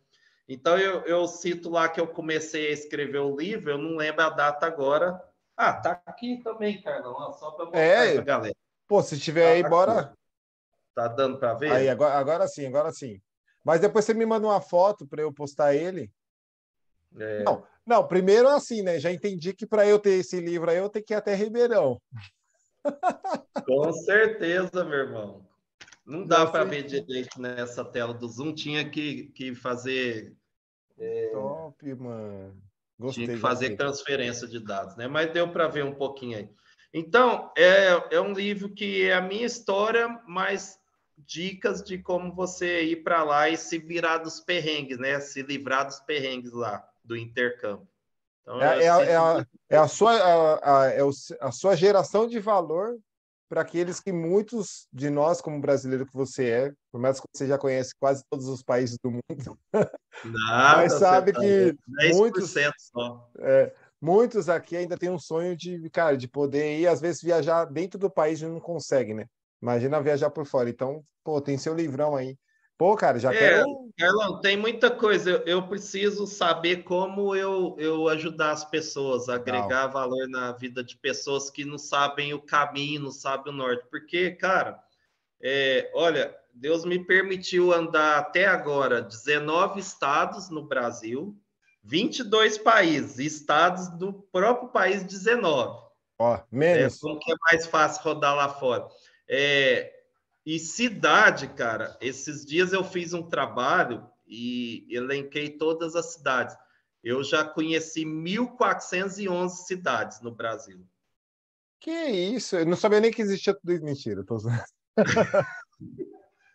Então eu cito lá que eu comecei a escrever o livro, eu não lembro a data agora. Ah, tá aqui também, Carlão, só para mostrar aí para a galera. Pô, se tiver Tá aí, aqui. bora. Tá dando para Aí, ver? agora sim, agora sim. Mas depois você me manda uma foto para eu postar ele. É. Não, primeiro assim, né? Já entendi que para eu ter esse livro aí, eu tenho que ir até Ribeirão. Com certeza, meu irmão. Não Já dá para sei. ver direito nessa tela do Zoom, tinha que fazer Top, mano. tinha que Gostei, fazer gostei. transferência de dados, né? Mas deu para ver um pouquinho aí. Então, é um livro que é a minha história, mas dicas de como você ir para lá e se virar dos perrengues, né? Se livrar dos perrengues lá do intercâmbio. Então, eu cito É a sua, a sua geração de valor para aqueles que muitos de nós, como brasileiro que você é, por mais que você já conhece quase todos os países do mundo, mas nada, você sabe tá que 10% só. muitos aqui ainda têm um sonho de, cara, de poder ir, às vezes viajar dentro do país e não consegue, né? Imagina viajar por fora. Então, pô, tem seu livrão aí. Pô, cara, já quero. Carlão, tem muita coisa. Eu preciso saber como eu ajudar as pessoas, Legal. agregar valor na vida de pessoas que não sabem o caminho, não sabem o norte. Porque, cara, olha, Deus me permitiu andar até agora 19 estados no Brasil, 22 países, estados do próprio país 19. Ó, Né? menos. Como que é mais fácil rodar lá fora? E cidade, cara, esses dias eu fiz um trabalho e elenquei todas as cidades. Eu já conheci 1.411 cidades no Brasil. Que isso? Eu não sabia nem que existia tudo isso. Mentira, tô zoando.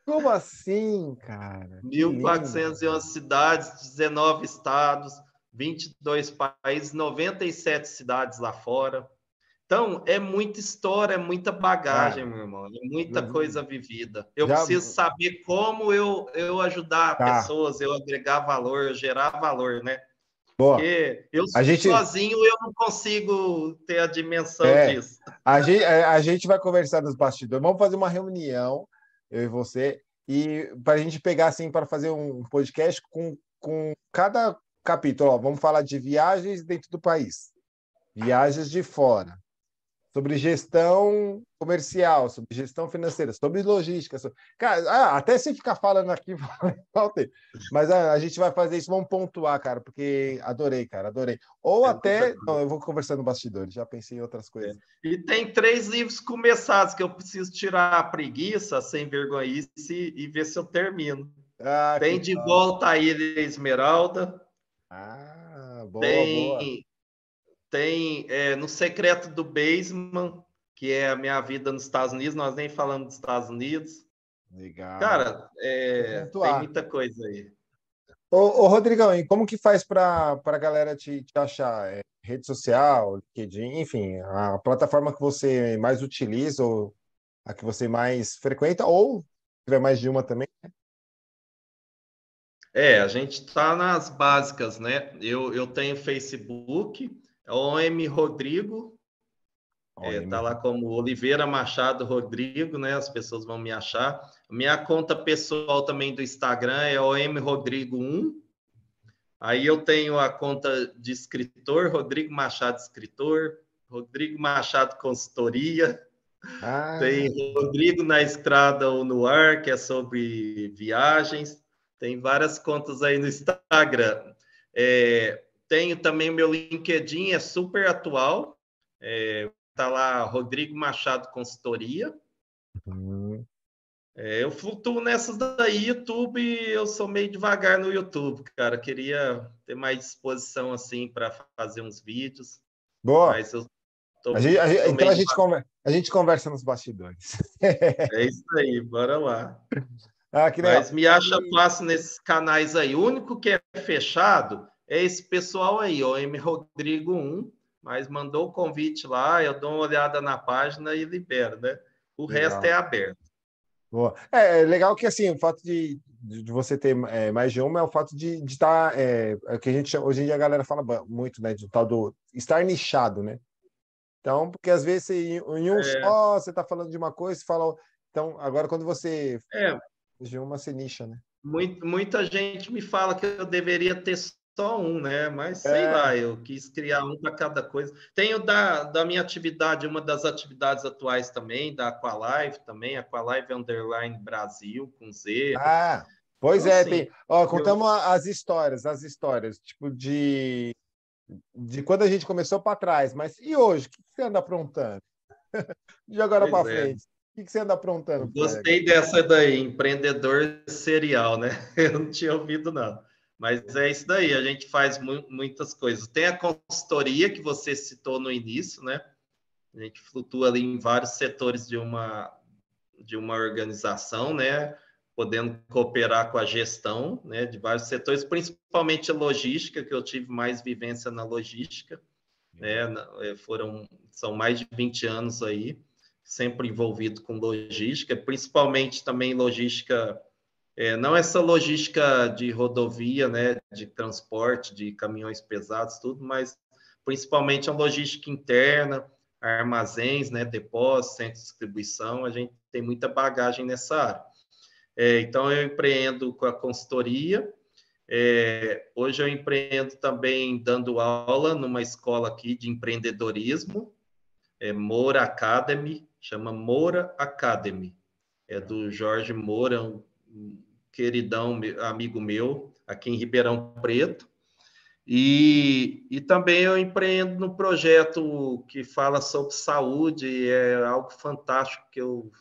Como assim, cara? Que lindo. 1.411 cidades, 19 estados, 22 países, 97 cidades lá fora. Então, é muita história, é muita bagagem, Cara, meu irmão, é muita coisa vivida. Eu já preciso saber como eu ajudar tá. pessoas, eu agregar valor, eu gerar valor, né? Boa. Porque eu A gente sozinho eu não consigo ter a dimensão é, disso. a gente vai conversar nos bastidores. Vamos fazer uma reunião, eu e você, e para a gente pegar assim para fazer um podcast com cada capítulo. Ó, vamos falar de viagens dentro do país, viagens de fora, sobre gestão comercial, sobre gestão financeira, sobre logística. Cara, até se ficar falando aqui, falta. Mas a gente vai fazer isso, vamos pontuar, cara, porque adorei, cara, adorei. Ou É muita até. Não, coisa. eu vou conversando no bastidores, já pensei em outras É. coisas. E tem 3 livros começados que eu preciso tirar a preguiça, sem vergonhice, e ver se eu termino. Ah, que Tem De top. Volta à Ilha Esmeralda, Ah, boa, boa. tem No Secreto do Basement, que é a minha vida nos Estados Unidos, nós nem falamos dos Estados Unidos. Legal. Cara, Vou tem pontuar. muita coisa aí. Ô, Rodrigão, e como que faz para a galera te achar? Rede social, LinkedIn, enfim, a plataforma que você mais utiliza ou a que você mais frequenta, ou se tiver mais de uma também? A gente está nas básicas, né? Eu tenho Facebook, é OM Rodrigo, OM. tá lá como Oliveira Machado Rodrigo, né? As pessoas vão me achar. Minha conta pessoal também do Instagram é OM Rodrigo 1. Aí eu tenho a conta de escritor, Rodrigo Machado Escritor, Rodrigo Machado Consultoria, Ah, tem Rodrigo na Estrada ou no Ar, que é sobre viagens. Tem várias contas aí no Instagram. Tenho também meu LinkedIn, é super atual. Tá lá, Rodrigo Machado Consultoria. hum, Eu flutuo nessas daí, YouTube, eu sou meio devagar no YouTube, cara. Queria ter mais disposição, assim, para fazer uns vídeos, boa. mas eu tô Então meio devagar. a gente conversa nos bastidores. É isso aí, bora lá. Ah, que legal. Mas me acha fácil nesses canais aí. O único que é fechado é esse pessoal aí, o M Rodrigo 1, mas mandou o convite lá, eu dou uma olhada na página e libero, né? O resto é Legal. aberto. Boa. É legal que assim, o fato de você ter mais de uma é o fato de estar. É o que a gente, hoje em dia a galera fala muito, né? De tal do estar nichado, né? Então, porque às vezes em um É, só você está falando de uma coisa, você fala. Então, agora quando você é, de uma, você nicha, né? muita gente me fala que eu deveria ter só um, né? Mas sei É. lá, eu quis criar um para cada coisa. Tenho da minha atividade, uma das atividades atuais também, da Aqualive também, Aqualive Underline Brasil, com Z. Ah, pois Então, é, assim, tem. Ó, eu, contamos as histórias, tipo de quando a gente começou para trás, mas e hoje? O que você anda aprontando? De agora para pois é, frente, o que você anda aprontando eu por aí? gostei dessa daí, empreendedor serial, né? Eu não tinha ouvido, não. Mas é isso daí, a gente faz muitas coisas. Tem a consultoria que você citou no início, né? A gente flutua ali em vários setores de uma organização, né? Podendo cooperar com a gestão, né? De vários setores, principalmente a logística, que eu tive mais vivência na logística, né? São mais de 20 anos aí, sempre envolvido com logística, principalmente também logística, não essa logística de rodovia, né? De transporte, de caminhões pesados, tudo, mas principalmente a logística interna, armazéns, né, depósitos, centros de distribuição, a gente tem muita bagagem nessa área. Então, eu empreendo com a consultoria. Hoje eu empreendo também dando aula numa escola aqui de empreendedorismo, Moura Academy, chama Moura Academy. É do Jorge Moura, um queridão amigo meu, aqui em Ribeirão Preto. E também eu empreendo no projeto que fala sobre saúde, é algo fantástico que eu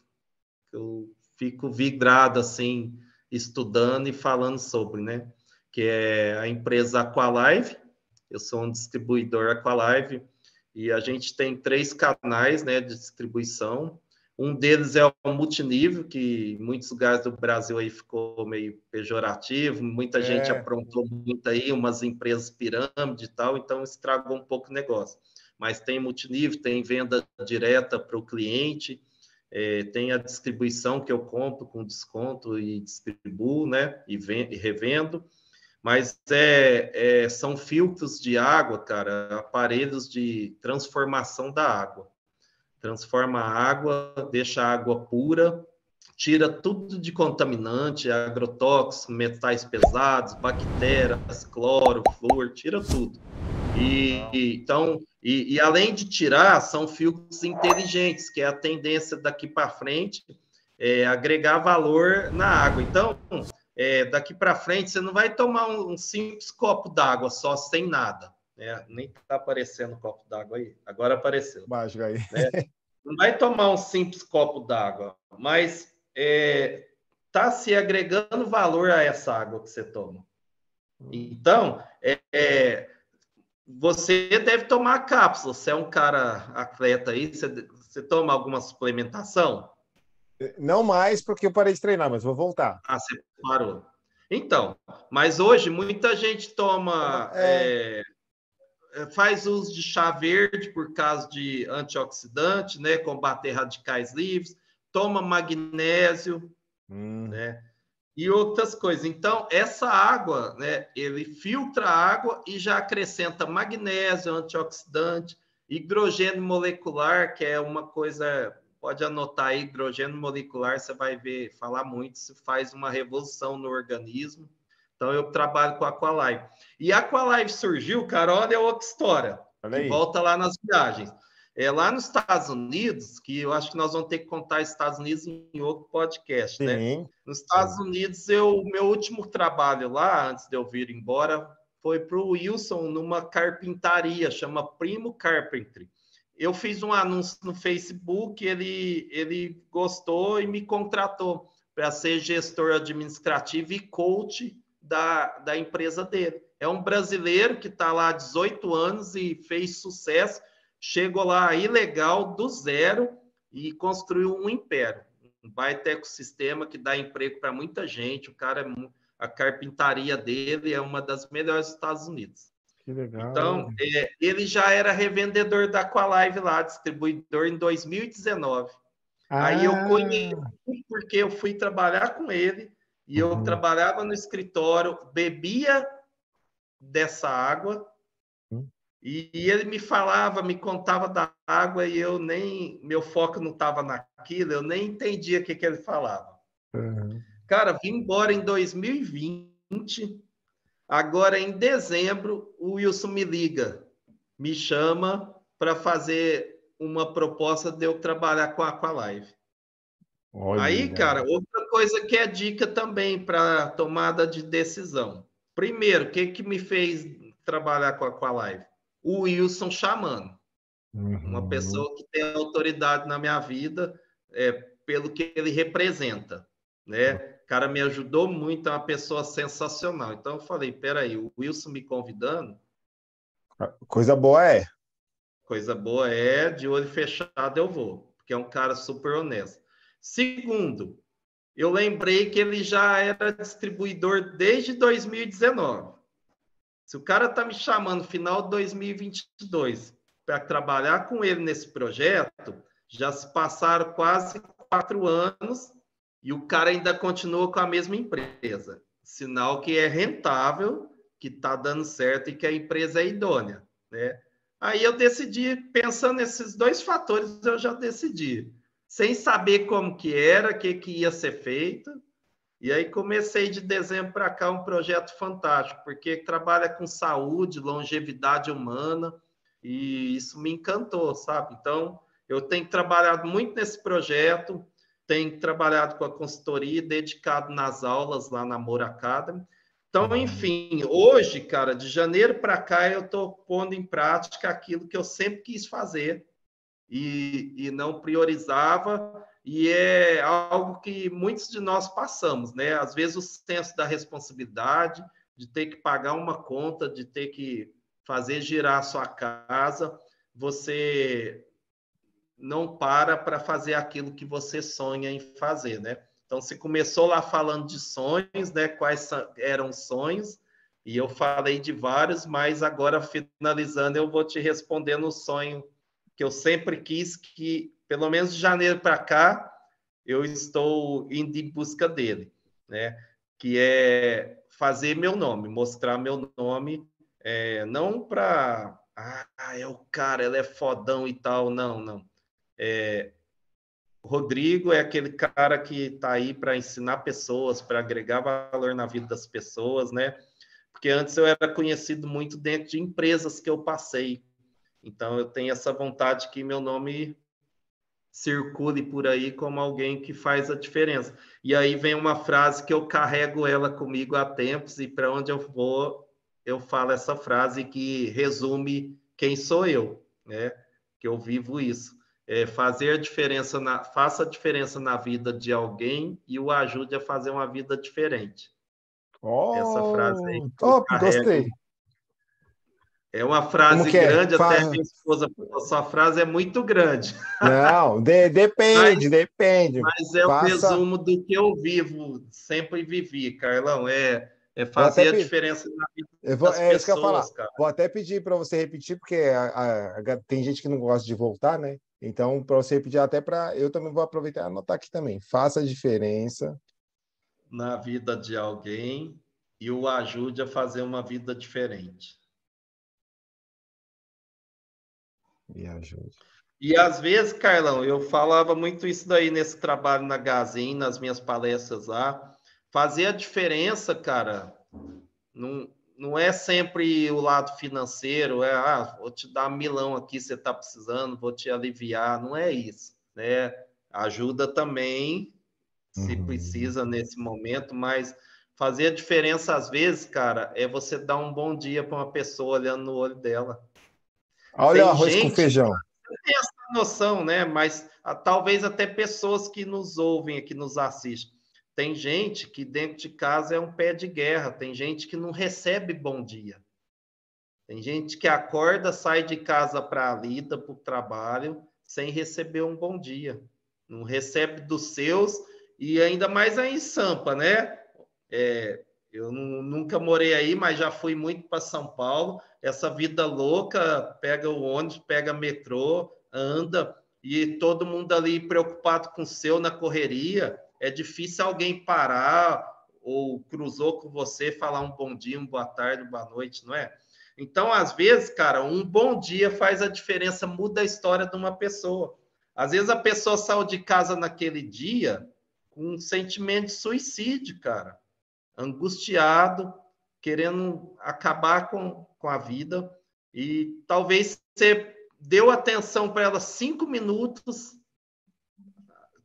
fico vidrado, assim, estudando e falando sobre, né? Que é a empresa Aqualive, eu sou um distribuidor Aqualive, e a gente tem 3 canais, né, de distribuição. Um deles é o multinível, que em muitos lugares do Brasil aí ficou meio pejorativo, muita gente É, aprontou muito aí, umas empresas pirâmide e tal, então estragou um pouco o negócio. Mas tem multinível, tem venda direta para o cliente, tem a distribuição que eu compro com desconto e distribuo, né? E revendo. Mas são filtros de água, cara, aparelhos de transformação da água. Transforma a água, deixa a água pura, tira tudo de contaminante, agrotóxicos, metais pesados, bactérias, cloro, flúor, tira tudo. legal. E além de tirar, são filtros inteligentes, que é a tendência daqui para frente agregar valor na água. Então, daqui para frente, você não vai tomar um simples copo d'água só, sem nada. Né? Nem está aparecendo o copo d'água aí. Agora apareceu. Mágico aí. Né? Não vai tomar um simples copo d'água, mas está se agregando valor a essa água que você toma. Então, você deve tomar cápsula. Você é um cara atleta aí, você toma alguma suplementação? Não mais porque eu parei de treinar, mas vou voltar. Ah, você parou. Então, mas hoje muita gente toma, faz uso de chá verde por causa de antioxidante, né? Combater radicais livres, toma magnésio, Hum, né? E outras coisas. Então, essa água, né? Ele filtra a água e já acrescenta magnésio, antioxidante, hidrogênio molecular, que é uma coisa. Pode anotar aí, hidrogênio molecular, você vai ver falar muito, isso faz uma revolução no organismo. Então, eu trabalho com a Aqualive. E a Aqualive surgiu, cara, olha outra história, olha que aí. volta lá nas viagens. É lá nos Estados Unidos, que eu acho que nós vamos ter que contar Estados Unidos em outro podcast, né? Sim, Nos Estados sim. Unidos, o meu último trabalho lá, antes de eu vir embora, foi para o Wilson numa carpintaria, chama Primo Carpentry. Eu fiz um anúncio no Facebook, ele gostou e me contratou para ser gestor administrativo e coach da empresa dele. É um brasileiro que está lá há 18 anos e fez sucesso, chegou lá ilegal, do zero, e construiu um império. Um baita ecossistema que dá emprego para muita gente. O cara, a carpintaria dele é uma das melhores dos Estados Unidos. Que legal. Então, ele já era revendedor da Aqualive lá, distribuidor em 2019. Aí eu conheci Ah, porque eu fui trabalhar com ele e eu uhum. trabalhava no escritório, bebia dessa água e ele me falava, me contava da água e eu nem, meu foco não estava naquilo, eu nem entendia o que ele falava. Uhum. Cara, vim embora em 2020. Agora, em dezembro, o Wilson me liga, me chama para fazer uma proposta de eu trabalhar com a Aqualive. Aí, Olha. cara, outra coisa que é dica também para tomada de decisão. Primeiro, o que me fez trabalhar com a Aqualive? O Wilson chamando. Uma Uhum. pessoa que tem autoridade na minha vida, pelo que ele representa, né? O cara me ajudou muito, é uma pessoa sensacional. Então eu falei, peraí, o Wilson me convidando, Coisa boa é. coisa boa é, de olho fechado eu vou, porque é um cara super honesto. Segundo, eu lembrei que ele já era distribuidor desde 2019. Se o cara está me chamando no final de 2022 para trabalhar com ele nesse projeto, já se passaram quase 4 anos e o cara ainda continua com a mesma empresa. Sinal que é rentável, que está dando certo e que a empresa é idônea, né? Aí eu decidi, pensando nesses dois fatores, eu já decidi, sem saber como que era, o que ia ser feito, e aí comecei de dezembro para cá um projeto fantástico, porque trabalha com saúde, longevidade humana, e isso me encantou, sabe? Então, eu tenho trabalhado muito nesse projeto, tenho trabalhado com a consultoria, dedicado nas aulas lá na Moura Academy. Então, Uhum. enfim, hoje, cara, de janeiro para cá, eu estou pondo em prática aquilo que eu sempre quis fazer, e não priorizava, e é algo que muitos de nós passamos, né? Às vezes o senso da responsabilidade, de ter que pagar uma conta, de ter que fazer girar a sua casa, você não para fazer aquilo que você sonha em fazer, né? Então, você começou lá falando de sonhos, né? Quais eram os sonhos, e eu falei de vários, mas agora, finalizando, eu vou te responder no sonho que eu sempre quis, que pelo menos de janeiro para cá, eu estou indo em busca dele, né? Que é fazer meu nome, mostrar meu nome, não para, é o cara, ele é fodão e tal, não, não. O Rodrigo é aquele cara que está aí para ensinar pessoas, para agregar valor na vida das pessoas, né? Porque antes eu era conhecido muito dentro de empresas que eu passei. Então eu tenho essa vontade que meu nome circule por aí como alguém que faz a diferença. E aí vem uma frase que eu carrego ela comigo há tempos e para onde eu vou, eu falo essa frase que resume quem sou eu, né? Que eu vivo isso. Fazer a diferença faça a diferença na vida de alguém e o ajude a fazer uma vida diferente. Essa frase aí Oh, eu top, carrego. gostei. É uma frase grande, até minha esposa falou, sua frase é muito grande. Não, depende. Mas é o resumo do que eu vivo, sempre vivi, Carlão. É fazer a diferença na vida das É isso que eu ia falar. pessoas, cara. Vou até pedir para você repetir, porque tem gente que não gosta de voltar, né? Então, para você repetir, até para. Eu também vou aproveitar e anotar aqui também. Faça a diferença na vida de alguém e o ajude a fazer uma vida diferente. E ajude. E às vezes, Carlão, eu falava muito isso daí nesse trabalho na Gazin, nas minhas palestras lá. Fazer a diferença, cara, não é sempre o lado financeiro, vou te dar 1.000 aqui, você está precisando, vou te aliviar. Não é isso, né? Ajuda também, se precisa nesse momento, mas fazer a diferença às vezes, cara, é você dar um bom dia para uma pessoa olhando no olho dela. Olha o arroz com feijão. Você tem essa noção, né? Mas talvez até pessoas que nos ouvem, que nos assistem. Tem gente que dentro de casa é um pé de guerra, tem gente que não recebe bom dia. Tem gente que acorda, sai de casa para a lida, para o trabalho, sem receber um bom dia. Não recebe dos seus, e ainda mais aí em Sampa, né? Eu nunca morei aí, mas já fui muito para São Paulo. Essa vida louca, pega o ônibus, pega metrô, anda, e todo mundo ali preocupado com o seu na correria. É difícil alguém parar ou cruzou com você, falar um bom dia, uma boa tarde, uma boa noite, não é? Então, às vezes, cara, um bom dia faz a diferença, muda a história de uma pessoa. Às vezes a pessoa saiu de casa naquele dia com um sentimento de suicídio, cara. Angustiado, querendo acabar com a vida. E talvez você deu atenção para ela 5 minutos,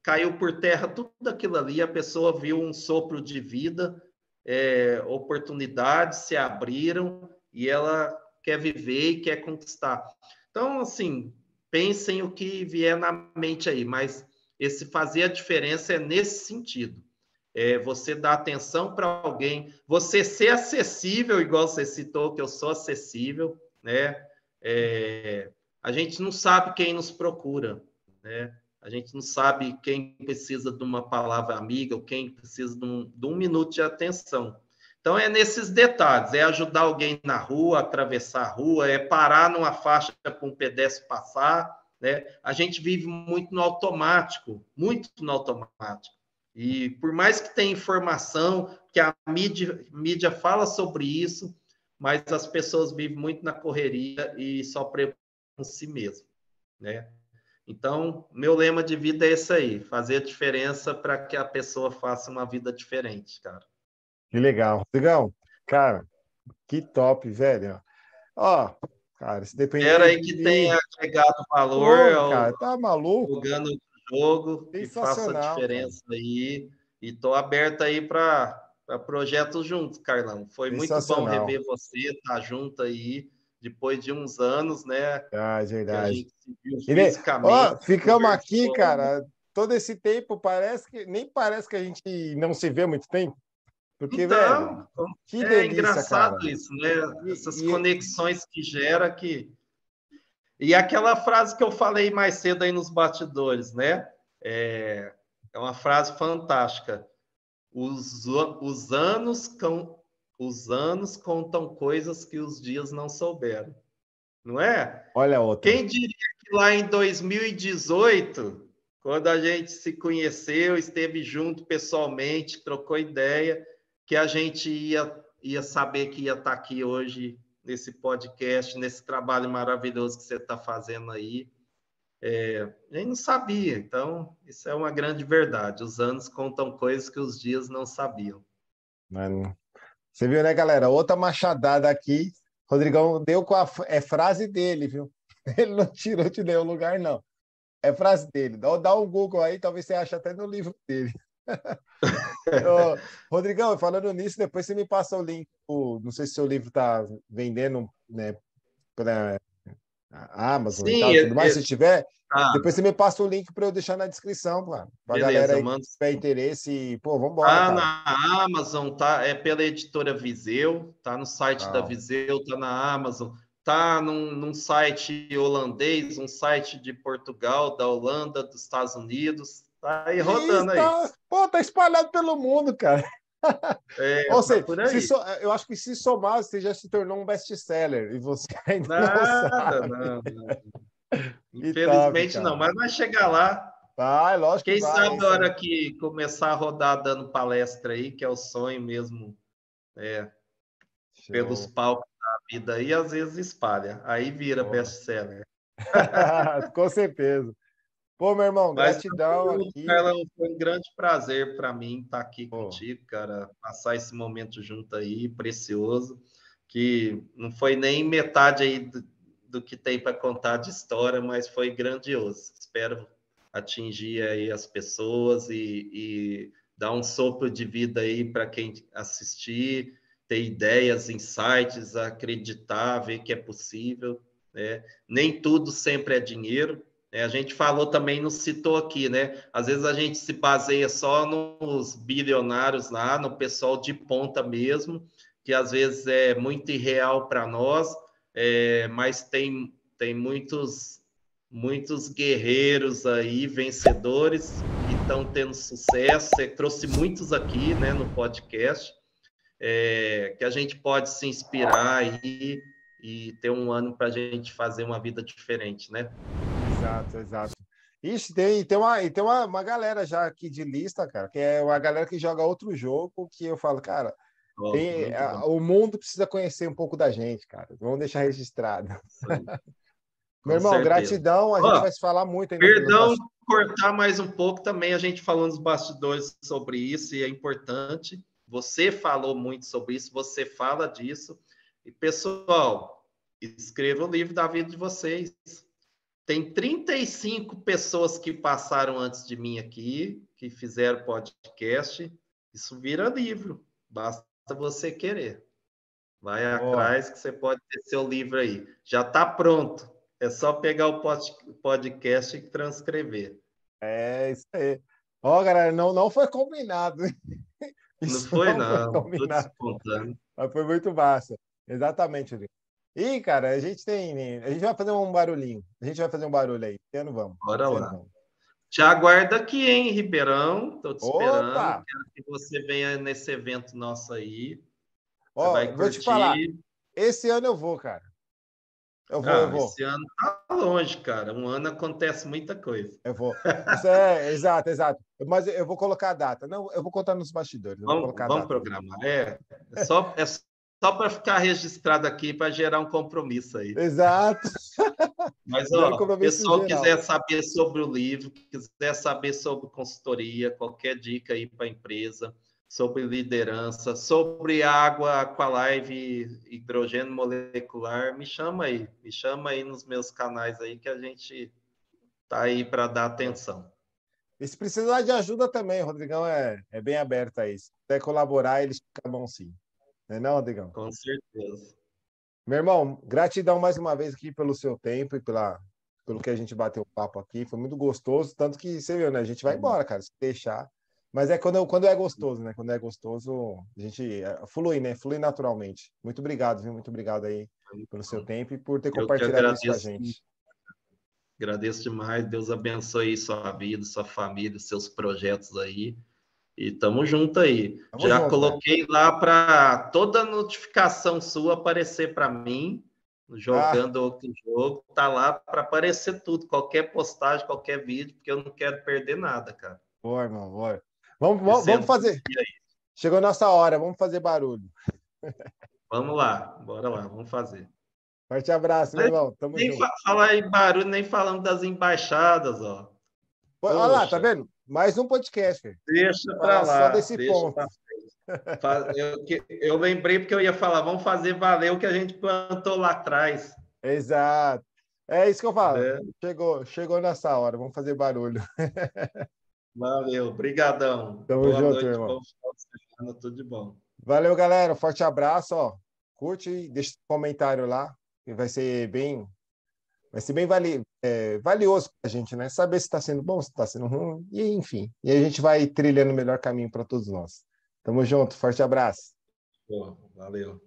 caiu por terra tudo aquilo ali, a pessoa viu um sopro de vida, oportunidades se abriram e ela quer viver e quer conquistar. Então, assim, pensem o que vier na mente aí, mas esse fazer a diferença é nesse sentido. Você dar atenção para alguém, você ser acessível, igual você citou, que eu sou acessível, né? A gente não sabe quem nos procura, né? A gente não sabe quem precisa de uma palavra amiga ou quem precisa de um minuto de atenção. Então, é nesses detalhes, é ajudar alguém na rua, atravessar a rua, é parar numa faixa para um pedestre passar, né? A gente vive muito no automático, muito no automático. E por mais que tenha informação, que a mídia fala sobre isso, mas as pessoas vivem muito na correria e só preocupam com si mesmo, né? Então, meu lema de vida é esse aí, fazer a diferença para que a pessoa faça uma vida diferente, cara. Que legal. Rodrigão, cara, que top, velho. Ó, cara, se depender Espero aí de que mim... tenha agregado valor Pô, cara, tá maluco? jogando o jogo, que faça a Sensacional, cara. diferença aí. E estou aberto aí para projetos juntos, Carlão. Foi muito bom Sensacional. rever você, estar junto aí, depois de uns anos, né? Ah, é Que a verdade. gente se viu E nem, fisicamente, ó, ficamos aqui, conversou. cara, todo esse tempo, nem parece que a gente não se vê há muito tempo. Porque, velho, Então, que é delícia, cara. engraçado isso, né? Essas E, conexões que gera que... E aquela frase que eu falei mais cedo aí nos bastidores, né? É uma frase fantástica. Os anos contam coisas que os dias não souberam. Não é? olha a outra. Quem diria que lá em 2018, quando a gente se conheceu, esteve junto pessoalmente, trocou ideia, que a gente ia saber que ia estar aqui hoje nesse podcast, nesse trabalho maravilhoso que você está fazendo aí. A gente não sabia, então isso é uma grande verdade. Os anos contam coisas que os dias não sabiam. Mano, você viu, né, galera? Outra machadada aqui. Rodrigão deu com é frase dele, viu? Ele não tirou de nenhum lugar, não. É frase dele. Dá um Google aí, talvez você ache até no livro dele. Ô, Rodrigão, falando nisso, depois você me passa o link. Não sei se seu livro está vendendo, né, para a Amazon e Sim, tal, tudo mais. Se tiver, ah, depois você me passa o link para eu deixar na descrição, claro. Para a galera beleza, aí que mando. tiver interesse. E, pô, vambora, Tá cara. na Amazon, tá? É pela editora Viseu, tá no site da Tal. Viseu, tá na Amazon. tá num site holandês, um site de Portugal, da Holanda, dos Estados Unidos, tá aí Isso, rodando aí. tá espalhado pelo mundo, cara. Ou Tá seja, por aí. eu acho que se somar, você já se tornou um best-seller e você ainda não Nada, sabe. não, não. Que top, Infelizmente não, cara. mas vai chegar lá. Vai, lógico que Quem vai, é sabe a isso aí. hora que começar a rodar dando palestra aí, que é o sonho mesmo, pelos Show. palcos da vida aí, às vezes espalha. Aí vira Porra. best-seller. Com certeza. Pô, meu irmão, Mas, gratidão aqui. Carlão, foi um grande prazer para mim estar aqui Pô, contigo, cara, passar esse momento junto aí, precioso, que não foi nem metade aí do que tem para contar de história, mas foi grandioso. Espero atingir aí as pessoas e dar um sopro de vida aí para quem assistir, ter ideias, insights, acreditar, ver que é possível, né? Nem tudo sempre é dinheiro. A gente falou também, não citou aqui, né? Às vezes a gente se baseia só nos bilionários lá, no pessoal de ponta mesmo, que às vezes é muito irreal para nós, mas tem muitos guerreiros aí, vencedores, que estão tendo sucesso. Você trouxe muitos aqui, né, no podcast, que a gente pode se inspirar aí e ter um ano para a gente fazer uma vida diferente, né? exato, exato. Ixi, tem uma galera já aqui de lista, cara, que é uma galera que joga outro jogo que eu falo, cara, Muito bom. o mundo precisa conhecer um pouco da gente, cara. Vamos deixar registrado. Isso aí, Meu com irmão, certeza. gratidão. A gente Ó, vai se falar muito ainda pelos perdão bastidores. cortar mais um pouco também, a gente falou nos bastidores sobre isso e é importante. Você falou muito sobre isso, você fala disso. E, pessoal, escreva o livro da vida de vocês. Tem 35 pessoas que passaram antes de mim aqui, que fizeram podcast. Isso vira livro. Basta você querer. Vai Boa. atrás que você pode ter seu livro aí. Já está pronto. É só pegar o podcast e transcrever. É isso aí. Ó, galera, não foi combinado. Não Isso foi, não foi não. Tudo combinado. espontâneo. Mas foi muito massa. Exatamente, Rodrigo. E, cara, a gente vai fazer um barulhinho. A gente vai fazer um barulho aí. Esse ano vamos. Bora Esse ano lá. vamos. Te aguardo aqui, hein, Ribeirão. Estou te Opa! esperando. Quero que você venha nesse evento nosso aí. Você Ó, vai vou te falar. curtir. Esse ano eu vou, cara. Eu Ah, vou. esse ano tá longe, cara. Um ano acontece muita coisa. Eu vou. Isso é, exato, exato. Mas eu vou colocar a data. Não, eu vou contar nos bastidores. Eu vou colocar a Vamos data. programar. É só para ficar registrado aqui para gerar um compromisso aí. Exato. Mas, Gera um ó, compromisso pessoal geral. quiser saber sobre o livro, quiser saber sobre consultoria, qualquer dica aí para a empresa, sobre liderança, sobre água, Aqualive, hidrogênio molecular, me chama aí nos meus canais aí que a gente tá aí para dar atenção. E se precisar de ajuda também, o Rodrigão é bem aberto a isso. Se quiser colaborar, ele fica bom sim. Não é não, Rodrigão? Com certeza. Meu irmão, gratidão mais uma vez aqui pelo seu tempo e pelo que a gente bateu papo aqui. Foi muito gostoso, tanto que você viu, né? A gente vai embora, cara, se deixar. Mas é quando é gostoso, né? Quando é gostoso, a gente flui, né? Flui naturalmente. Muito obrigado, viu? Muito obrigado aí pelo seu tempo e por ter Eu que compartilhado isso com a agradeço. gente. Agradeço demais. Deus abençoe sua vida, sua família, seus projetos aí. E tamo junto aí. Tamo Já junto, velho. coloquei lá para toda notificação sua aparecer para mim, Ah, jogando outro jogo. Tá lá para aparecer tudo, qualquer postagem, qualquer vídeo, porque eu não quero perder nada, cara. boa, irmão, boa. Vamos Sendo fazer. Chegou a nossa hora, vamos fazer barulho. Vamos lá, bora lá, vamos fazer. Forte abraço, meu Mas irmão. Tamo nem junto. falar em barulho, nem falando das embaixadas, ó. Olha lá, tá Poxa, vendo? Mais um podcast, cara. deixa para Falar só lá, desse deixa ponto. para eu lembrei porque eu ia falar, vamos fazer valer o que a gente plantou lá atrás. Exato. É isso que eu falo. Né? Chegou nessa hora. Vamos fazer barulho. Valeu, brigadão. Tamo Boa junto, meu noite, irmão. bom final de semana, tudo de bom. Valeu, galera. Forte abraço, ó. Curte e deixa um comentário lá, que vai ser bem valioso para a gente, né? Saber se está sendo bom, se está sendo ruim, e enfim. E a gente vai trilhando o melhor caminho para todos nós. Tamo junto. Forte abraço. Pô, valeu.